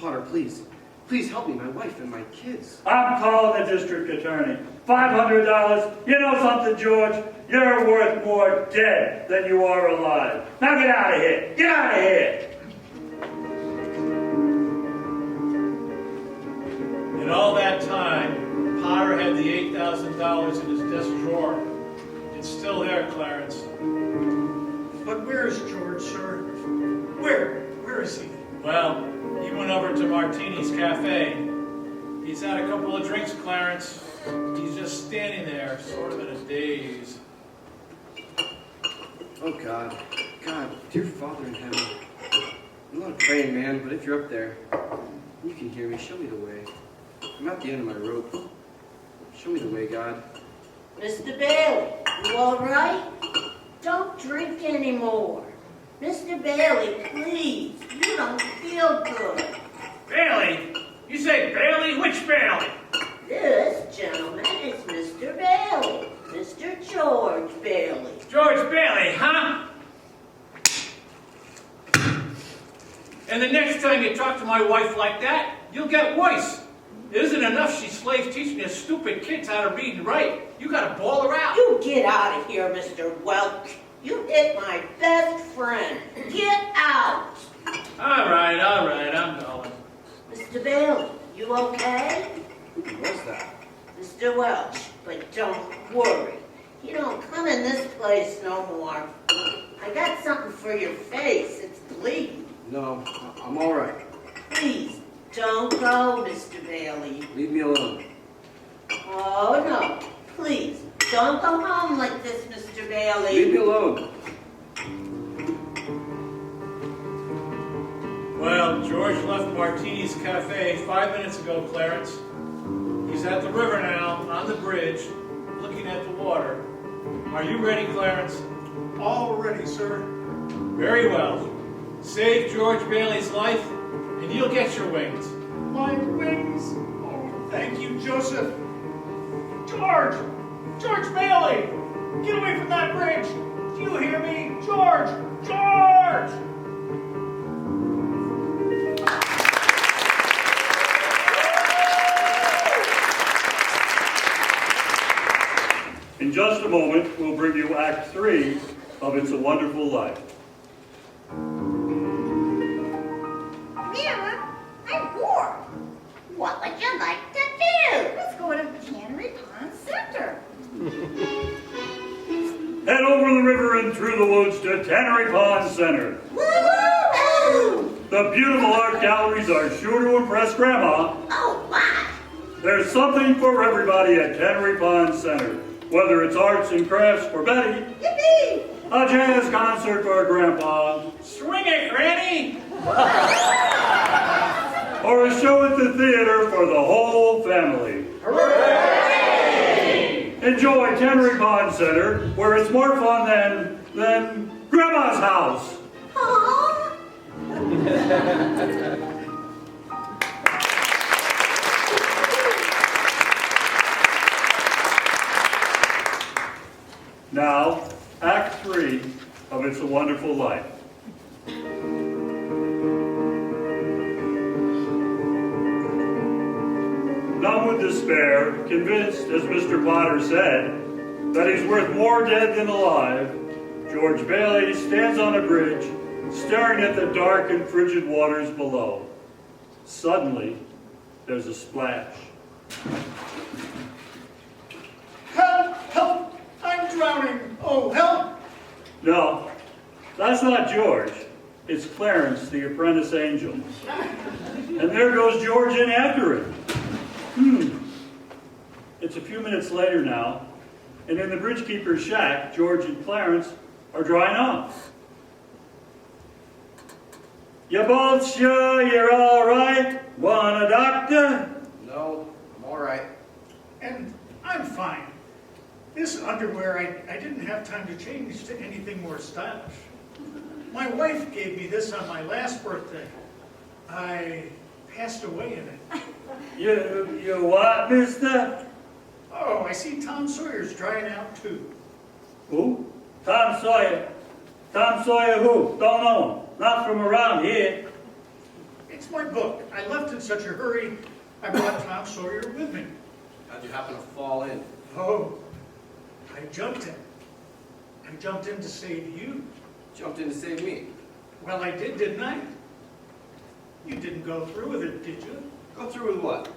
Potter, please. Please help me, my wife and my kids. I'm calling the district attorney. $500? You know something, George? You're worth more dead than you are alive. Now get out of here. Get out of here. In all that time, Potter had the $8,000 in his desk drawer. It's still there, Clarence. But where's George, sir? Where is he? Well, he went over to Martini's Cafe. He's had a couple of drinks, Clarence. He's just standing there, sort of in a daze. Oh, God. God, dear Father in heaven. I'm not a praying man, but if you're up there, you can hear me. Show me the way. I'm at the end of my rope. Show me the way, God. Mr. Bailey, you all right? Don't drink anymore. Mr. Bailey, please. You don't feel good. Bailey? You say Bailey? Which Bailey? This gentleman is Mr. Bailey. Mr. George Bailey. George Bailey, huh? And the next time you talk to my wife like that, you'll get worse. It isn't enough she's slaves teaching their stupid kids how to read and write. You gotta ball her out. You get out of here, Mr. Welch. You hit my best friend. Get out. All right, I'm going. Mr. Bailey, you okay? Who was that? Mr. Welch, but don't worry. You don't come in this place no more. I got something for your face. It's bleeding. No, I'm all right. Please, don't go, Mr. Bailey. Leave me alone. Oh, no. Please, don't go home like this, Mr. Bailey. Leave me alone. Well, George left Martini's Cafe 5 minutes ago, Clarence. He's at the river now, on the bridge, looking at the water. Are you ready, Clarence? All ready, sir. Very well. Save George Bailey's life, and you'll get your wings. My wings. Oh, thank you, Joseph. George! George Bailey! Get away from that bridge! Do you hear me? George! George! In just a moment, we'll bring you Act 3 of It's a Wonderful Life. Mama, I'm bored. What would you like to do? Let's go to Tannery Pond Center. Head over the river and through the woods to Tannery Pond Center. Woo-hoo! The beautiful art galleries are sure to impress Grandma. Oh, my. There's something for everybody at Tannery Pond Center. Whether it's arts and crafts for Betty, Yippee! a jazz concert for Grandpa, Swing it, Granny! or a show at the theater for the whole family. Hooray! Enjoy Tannery Pond Center, where it's more fun than Grandma's house. Aw. Now, Act 3 of It's a Wonderful Life. Numb with despair, convinced, as Mr. Potter said, that he's worth more dead than alive, George Bailey stands on a bridge, staring at the dark and frigid waters below. Suddenly, there's a splash. Help! Help! I'm drowning! Oh, help! No, that's not George. It's Clarence, the apprentice angel. And there goes George in after him. It's a few minutes later now, and in the bridgekeeper's shack, George and Clarence are drying off. You both sure you're all right? Want a doctor? No, I'm all right. This underwear, I didn't have time to change to anything more stylish. My wife gave me this on my last birthday. I passed away in it. You what, mister? Oh, I see Tom Sawyer's drying out too. Who? Tom Sawyer. Tom Sawyer who? Don't know him. Not from around here. It's my book. I left in such a hurry, I brought Tom Sawyer with me. How'd you happen to fall in? Oh, I jumped in. I jumped in to save you. Jumped in to save me. Well, I did, didn't I? You didn't go through with it, did you? Go through with what?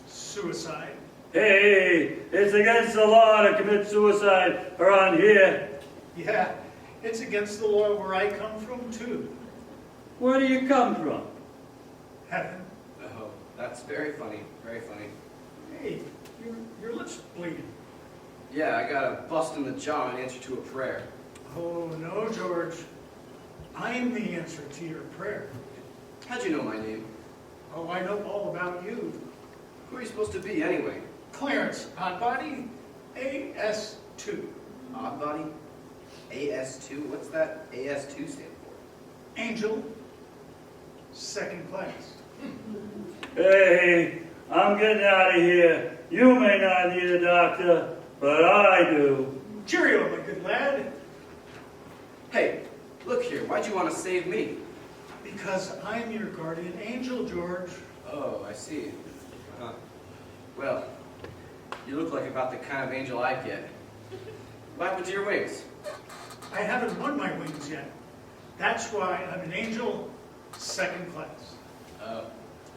Suicide. Hey, it's against the law to commit suicide around here. Yeah, it's against the law where I come from, too. Where do you come from? Heaven. Oh, that's very funny. Very funny. Hey, your lips bleeding. Yeah, I got a bust in the jaw in answer to a prayer. Oh, no, George. I am the answer to your prayer. How'd you know my name? Oh, I know all about you. Who are you supposed to be anyway? Clarence, Oddbody, AS2. Oddbody? AS2? What's that AS2 stand for? Angel, second class. Hey, I'm getting out of here. You may not need a doctor, but I do. Cheerio, my good lad. Hey, look here. Why'd you want to save me? Because I'm your guardian angel, George. Oh, I see. Uh-huh. Well, you look like about the kind of angel I'd get. What happened to your wings? I haven't won my wings yet. That's why I'm an angel, second class. Oh,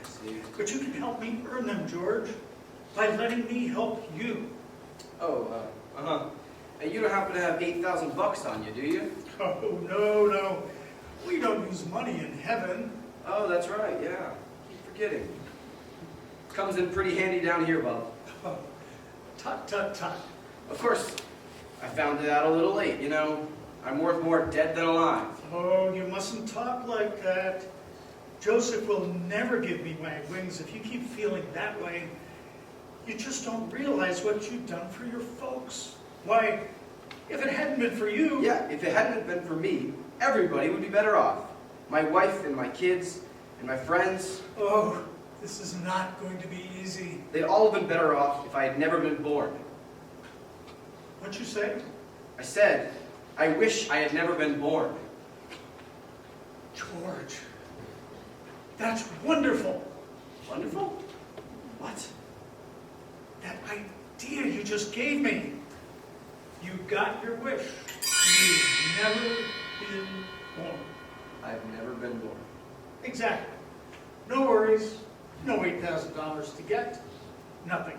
I see. But you can help me earn them, George, by letting me help you. Oh, uh-huh. And you don't happen to have $8,000 on you, do you? Oh, no. We don't use money in heaven. Oh, that's right, yeah. Keep forgetting. Comes in pretty handy down here, Bob. Oh, tut, tut, tut. Of course, I found it out a little late, you know. I'm worth more dead than alive. Oh, you mustn't talk like that. Joseph will never give me my wings if you keep feeling that way. You just don't realize what you've done for your folks. Why, if it hadn't been for you... Yeah, if it hadn't been for me, everybody would be better off. My wife and my kids and my friends. Oh, this is not going to be easy. They'd all have been better off if I had never been born. What'd you say? I said, I wish I had never been born. George, that's wonderful. Wonderful? What? That idea you just gave me. You got your wish. You've never been born. I've never been born. Exactly. No worries. No $8,000 to get. Nothing.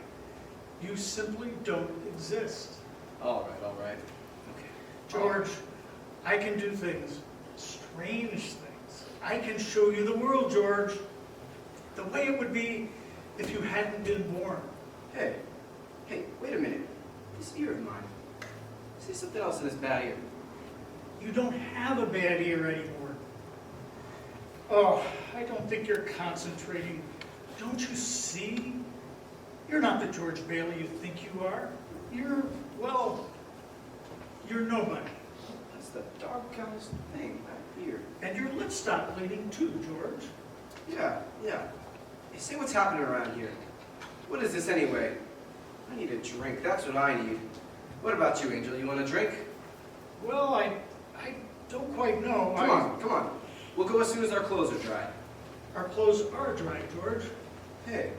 You simply don't exist. All right. Okay. George, I can do things, strange things. I can show you the world, George. The way it would be if you hadn't been born. Hey, wait a minute. This ear of mine. See something else in this bad ear. You don't have a bad ear anymore. Oh, I don't think you're concentrating. Don't you see? You're not the George Bailey you think you are. You're nobody. That's the doggone thing back here. And your lips stop bleeding too, George. Yeah. Hey, say what's happening around here. What is this anyway? I need a drink. That's what I need. What about you, Angel? You want a drink? Well, I don't quite know. Come on. We'll go as soon as our clothes are dry. Our clothes are dry, George. Hey,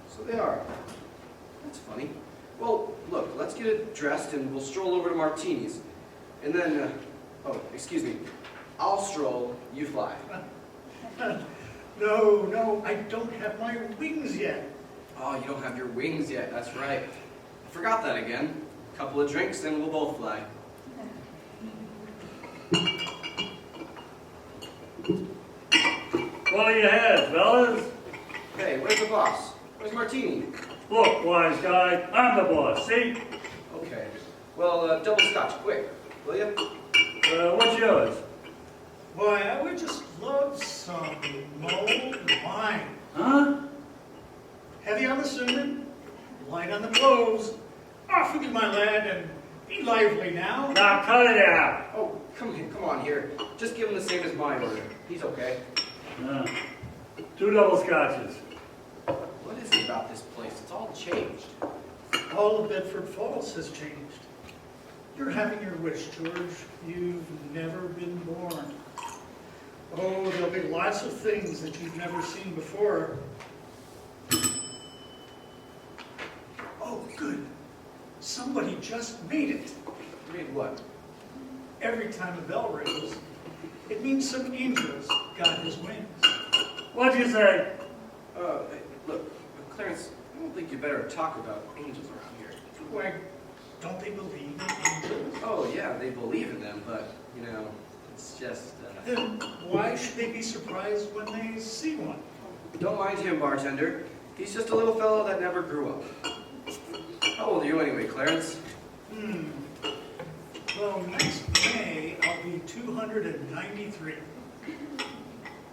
so they are. That's funny. Well, look, let's get it dressed and we'll stroll over to Martini's. And then, excuse me. I'll stroll, you fly. No, I don't have my wings yet. Oh, you don't have your wings yet. That's right. I forgot that again. A couple of drinks and we'll both fly. What do you have, fellas? Hey, where's the boss? Where's Martini? Look, wise guy, I'm the boss, see? Okay. Well, double scotch, quick, will you? What's yours? Boy, I would just love some mulled wine. Huh? Heavy on the cinnamon, light on the cloves. Off with you, my lad, and lively now. Now cut it out. Oh, come on here. Just give him the same as my order. He's okay. 2 double scotches. What is it about this place? It's all changed. All of Bedford Falls has changed. You're having your wish, George. You've never been born. Oh, there'll be lots of things that you've never seen before. Oh, good. Somebody just made it. Made what? Every time a bell rings, it means some angels got his wings. What'd you say? Hey, look, Clarence, I don't think you better talk about angels around here. Why, don't they believe in angels? Oh, yeah, they believe in them, but, it's just, Then why should they be surprised when they see one? Don't mind him, bartender. He's just a little fellow that never grew up. How old are you anyway, Clarence? Well, next May, I'll be 293.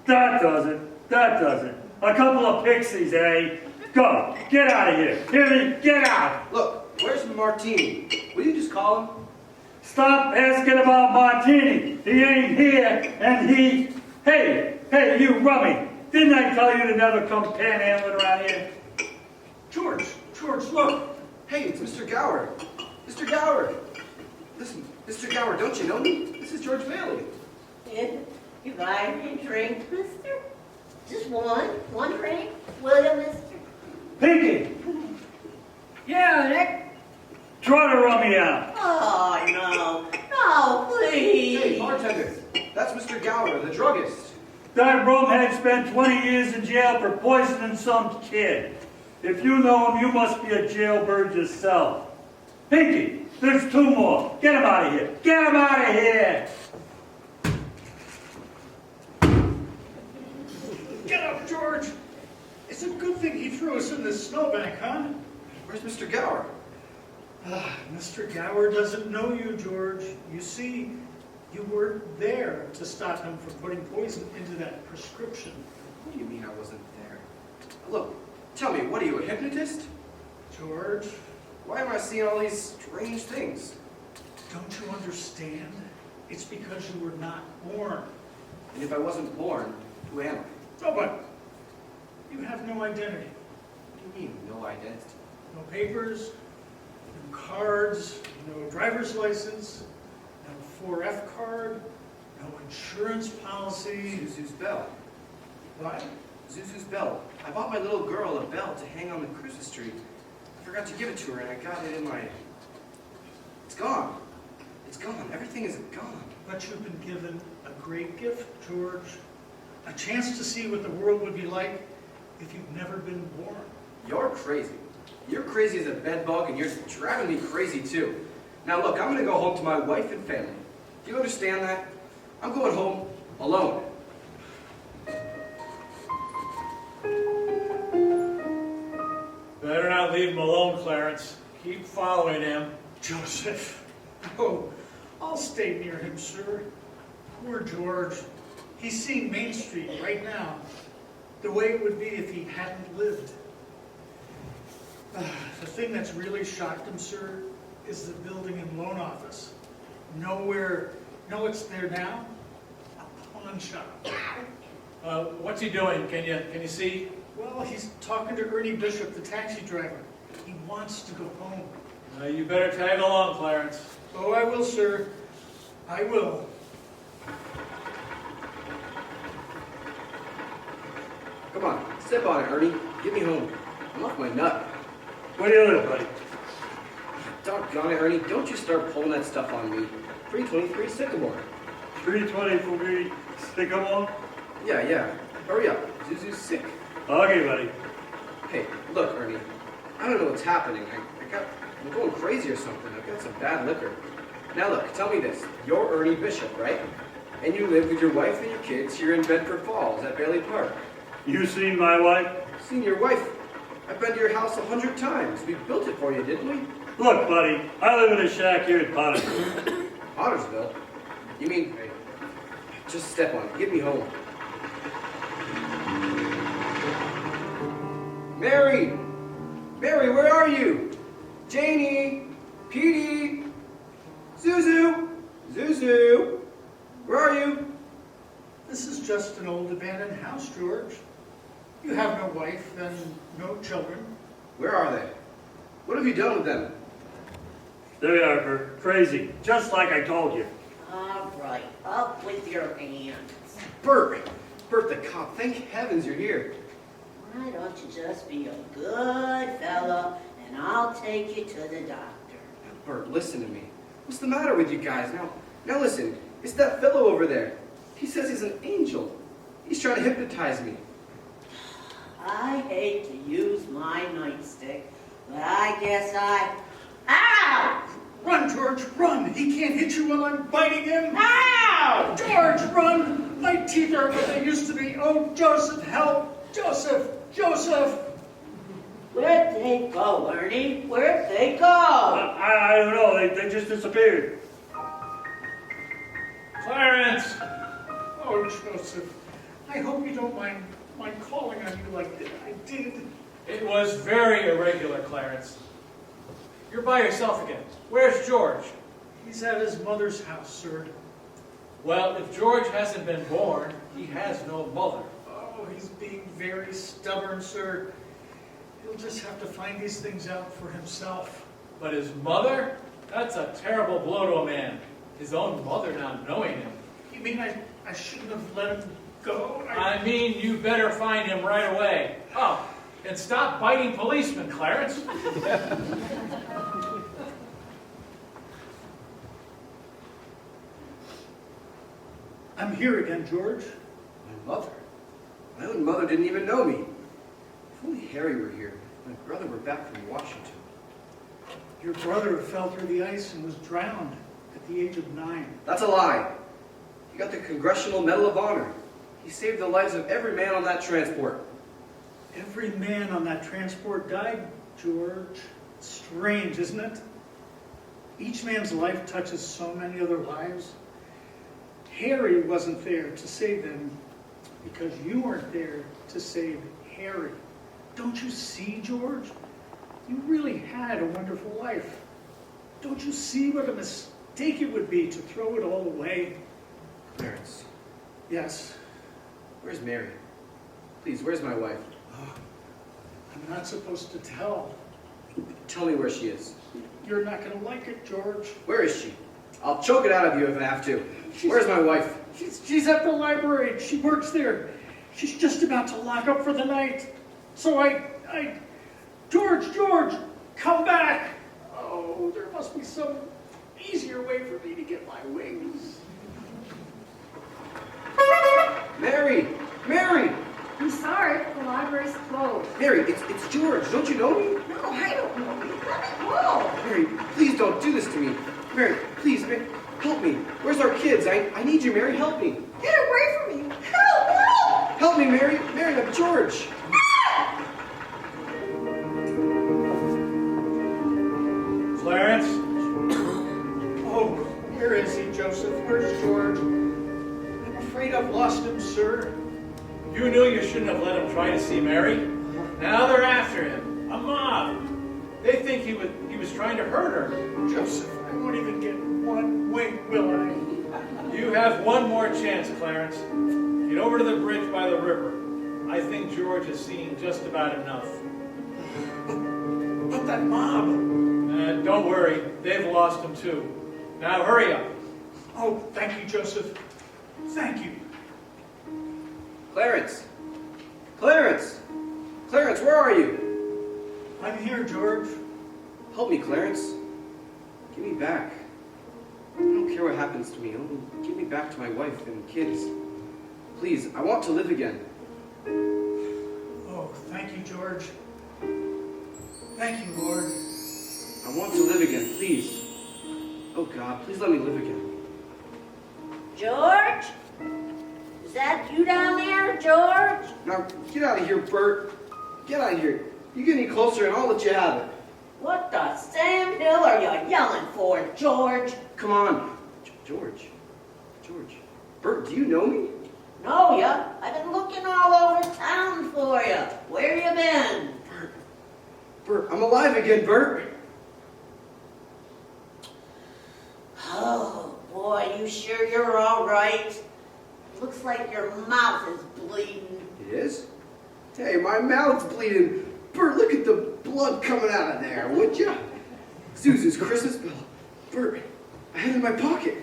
That does it. That does it. A couple of pixies, eh? Go. Get out of here. Hear me? Get out. Look, where's Martini? Will you just call him? Stop asking about Martini. He ain't here, and he... Hey, you rummy. Didn't I tell you to never come panhandling around here? George, look. Hey, it's Mr. Gower. Mr. Gower. Listen, Mr. Gower, don't you know me? This is George Bailey. You buy me a drink, mister? Just one drink? Will you, mister? Pinky, Yeah, Nick. try to run me out. Oh, no, please. Hey, bartender. That's Mr. Gower, the druggist. That rumhead spent 20 years in jail for poisoning some kid. If you know him, you must be a jailbird yourself. Pinky, there's 2 more. Get him out of here. Get him out of here. Get up, George. It's a good thing he threw us in this snowbank, huh? Where's Mr. Gower? Mr. Gower doesn't know you, George. You see, you weren't there to stop him from putting poison into that prescription. What do you mean I wasn't there? Look, tell me, what are you, a hypnotist? George, Why am I seeing all these strange things? don't you understand? It's because you were not born. And if I wasn't born, who am I? Oh, but you have no identity. What do you mean, no identity? No papers, no cards, no driver's license, no 4F card, no insurance policy. Zuzu's bell. What? Zuzu's bell. I bought my little girl a bell to hang on the Cruises tree. I forgot to give it to her, and I got it in my... It's gone. It's gone. Everything is gone. But you've been given a great gift, George. A chance to see what the world would be like if you've never been born. You're crazy. You're crazy as a bedbug, and you're driving me crazy, too. Now, look, I'm going to go home to my wife and family. Do you understand that? I'm going home alone. Better not leave him alone, Clarence. Keep following him. Joseph. Oh, I'll stay near him, sir. Poor George. He's seeing Main Street right now, the way it would be if he hadn't lived. The thing that's really shocked him, sir, is the building and loan office. Know it's there now? A pawn shop. What's he doing? Can you see? Well, he's talking to Ernie Bishop, the taxi driver. He wants to go home. You better tag along, Clarence. Oh, I will, sir. I will. Come on, step on it, Ernie. Get me home. I'm off my nut. Where do you live, buddy? Doggone it, Ernie. Don't you start pulling that stuff on me. 323 Sycamore. 320 for me. Sycamore? Yeah. Hurry up. Zuzu's sick. Okay, buddy. Hey, look, Ernie. I don't know what's happening. I'm going crazy or something. I've got some bad liquor. Now look, tell me this. You're Ernie Bishop, right? And you live with your wife and your kids here in Bedford Falls at Bailey Park. You seen my wife? Seen your wife. I've been to your house 100 times. We built it for you, didn't we? Look, buddy, I live in a shack here at Pottersville. Pottersville? You mean, hey, just step on it. Get me home. Mary! Mary, where are you? Janie! Petey! Zuzu! Zuzu! Where are you? This is just an old abandoned house, George. You have no wife and no children. Where are they? What have you done with them? There you are, Bert. Crazy. Just like I told you. All right, up with your hands. Bert! Bert the cop, thank heavens you're here. Why don't you just be a good fella and I'll take you to the doctor. Now, Bert, listen to me. What's the matter with you guys? Now listen, it's that fellow over there. He says he's an angel. He's trying to hypnotize me. I hate to use my nightstick, but I guess Ow! Run, George, run! He can't hit you while I'm biting him. Ow! George, run! My teeth are what they used to be. Oh, Joseph, help! Joseph! Joseph! Where'd they go, Ernie? Where'd they go? I don't know. They just disappeared. Clarence! Oh, Joseph, I hope you don't mind calling on you like that. I did. It was very irregular, Clarence. You're by yourself again. Where's George? He's at his mother's house, sir. Well, if George hasn't been born, he has no mother. Oh, he's being very stubborn, sir. He'll just have to find these things out for himself. But his mother? That's a terrible blow to a man. His own mother not knowing him. You mean I shouldn't have let him go? I mean, you better find him right away. Oh, and stop biting policemen, Clarence. I'm here again, George. My mother? My own mother didn't even know me. If only Harry were here. My brother were back from Washington. Your brother fell through the ice and was drowned at the age of 9. That's a lie. He got the Congressional Medal of Honor. He saved the lives of every man on that transport. Every man on that transport died, George. Strange, isn't it? Each man's life touches so many other lives. Harry wasn't there to save them because you weren't there to save Harry. Don't you see, George? You really had a wonderful life. Don't you see what a mistake it would be to throw it all away? Clarence, Yes. where's Mary? Please, where's my wife? I'm not supposed to tell. Tell me where she is. You're not going to like it, George. Where is she? I'll choke it out of you if I have to. Where's my wife? She's at the library. She works there. She's just about to lock up for the night. So George, come back. Oh, there must be some easier way for me to get my wings. Mary! Mary! I'm sorry, the library's closed. Mary, it's George. Don't you know me? No, I don't know you. Let me go. Mary, please don't do this to me. Mary, please, help me. Where's our kids? I need you, Mary. Help me. Get away from me. Help, help. Help me, Mary. Mary, I'm George. Clarence? Oh, where is he, Joseph? Where's George? I'm afraid I've lost him, sir. You knew you shouldn't have let him try to see Mary. Now they're after him. A mob. They think he was trying to hurt her. Joseph, I won't even get one wink, will I? You have one more chance, Clarence. Get over to the bridge by the river. I think George has seen just about enough. But that mob. And don't worry, they've lost him too. Now hurry up. Oh, thank you, Joseph. Thank you. Clarence! Clarence! Clarence, where are you? I'm here, George. Help me, Clarence. Give me back. I don't care what happens to me. Only give me back to my wife and kids. Please, I want to live again. Oh, thank you, George. Thank you, Lord. I want to live again, please. Oh God, please let me live again. George? Is that you down there, George? Now, get out of here, Bert. Get out of here. You get any closer and I'll let you have it. What the Sam Hill are you yelling for, George? Come on. George. Bert, do you know me? Know ya? I've been looking all over town for you. Where you been? Bert, I'm alive again, Bert. Oh, boy, you sure you're all right? Looks like your mouth is bleeding. It is? Hey, my mouth's bleeding. Bert, look at the blood coming out of there, would ya? Susan's Christmas bell. Bert, I had it in my pocket.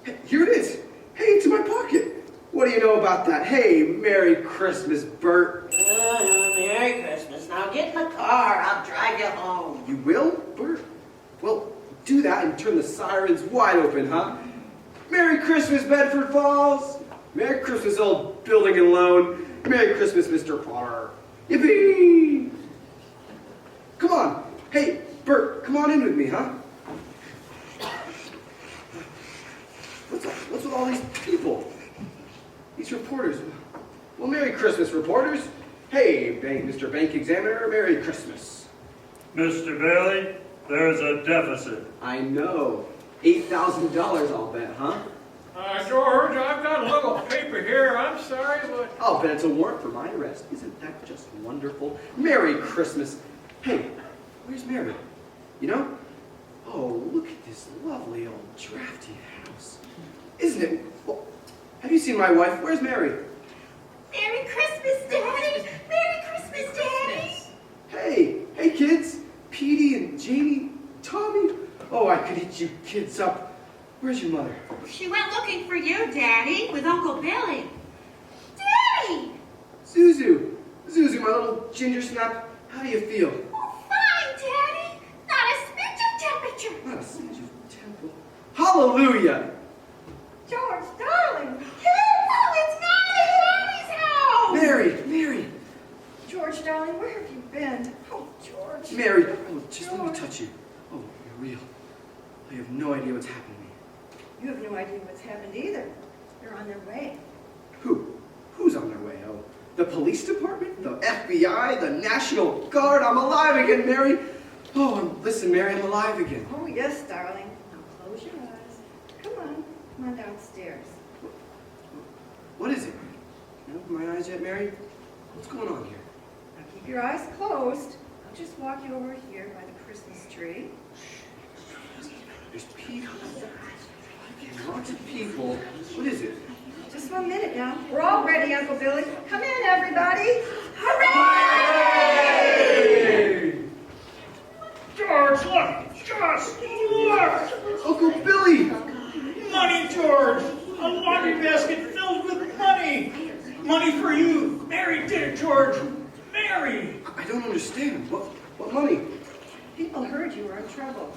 Hey, here it is. Hey, it's in my pocket. What do you know about that? Hey, Merry Christmas, Bert. Merry Christmas. Now get in the car. I'll drive you home. You will, Bert? Well, do that and turn the sirens wide open, huh? Merry Christmas, Bedford Falls. Merry Christmas, old building and loan. Merry Christmas, Mr. Potter. Yippee! Come on. Hey, Bert, come on in with me, huh? What's with all these people? These reporters. Well, Merry Christmas, reporters. Hey, Mr. Bank Examiner, Merry Christmas. Mr. Bailey, there's a deficit. I know. $8,000, I'll bet, huh? George, I've got a little paper here. I'm sorry, but... I'll bet it's a warrant for my arrest. Isn't that just wonderful? Merry Christmas. Hey, where's Mary? You know? Oh, look at this lovely old drafty house. Isn't it? Well, have you seen my wife? Where's Mary? Merry Christmas, Daddy! Merry Christmas, Daddy! Hey kids. Petey and Janie, Tommy. Oh, I could eat you kids up. Where's your mother? She went looking for you, Daddy, with Uncle Billy. Daddy! Zuzu, my little ginger snap. How do you feel? Oh, fine, Daddy. Not a smidge of temperature. Not a smidge of temple. Hallelujah! George, darling. Oh, it's not Daddy's house! Mary! George, darling, where have you been? Oh, George. Mary, oh, just let me touch you. Oh, you're real. I have no idea what's happened to me. You have no idea what's happened either. They're on their way. Who? Who's on their way? Oh, the police department? The FBI? The National Guard? I'm alive again, Mary. Oh, listen, Mary, I'm alive again. Oh, yes, darling. Now close your eyes. Come on downstairs. What is it? You open my eyes yet, Mary? What's going on here? Now keep your eyes closed. I'll just walk you over here by the Christmas tree. There's people. Lots of people. What is it? Just 1 minute now. We're all ready, Uncle Billy. Come in, everybody. Hooray! George, look! Just look! Uncle Billy! Money, George! A laundry basket filled with money! Money for you! Mary did it, George! Mary! I don't understand. What money? People heard you were in trouble.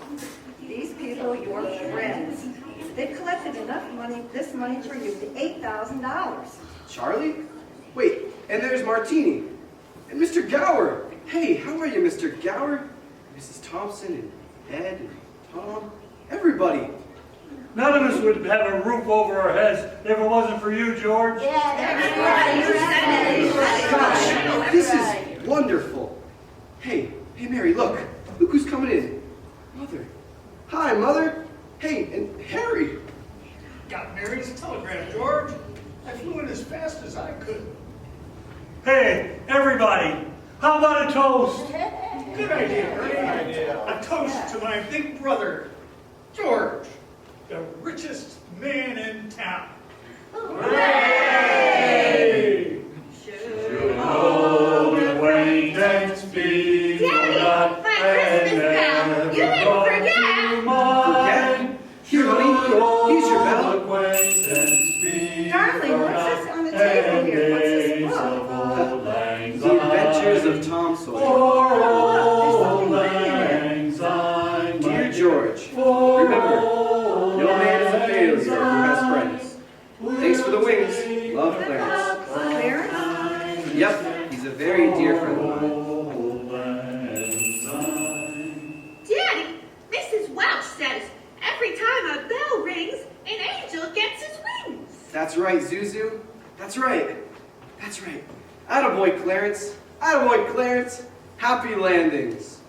These people, your friends. They've collected enough money, this money for you, $8,000. Charlie? Wait, and there's Martini. And Mr. Gower. Hey, how are you, Mr. Gower? Mrs. Thompson and Ed and Tom. Everybody. None of us would have a roof over our heads if it wasn't for you, George. Gosh, this is wonderful. Hey, Mary, look. Look who's coming in. Mother. Hi, Mother. Hey, and Harry. Got Mary's telegram, George. I flew it as fast as I could. Hey, everybody, how about a toast? Good idea, great idea. A toast to my big brother, George, the richest man in town. Hooray! Should old acquaintance be forgot my Christmas bell. You didn't forget. Forget? Here, honey. Here's your bell. Darling, what's this on the table here? What's this book? The Adventures of Tom Sawyer. Oh, look, there's something written in there. Dear George, remember, no man is a failure who has friends. Thanks for the wings. Love, Clarence. Clarence? Yep, he's a very dear friend of mine. Daddy, Mrs. Welch says every time a bell rings, an angel gets his wings. That's right, Zuzu. That's right. Attaboy, Clarence. Attaboy, Clarence. Happy landings.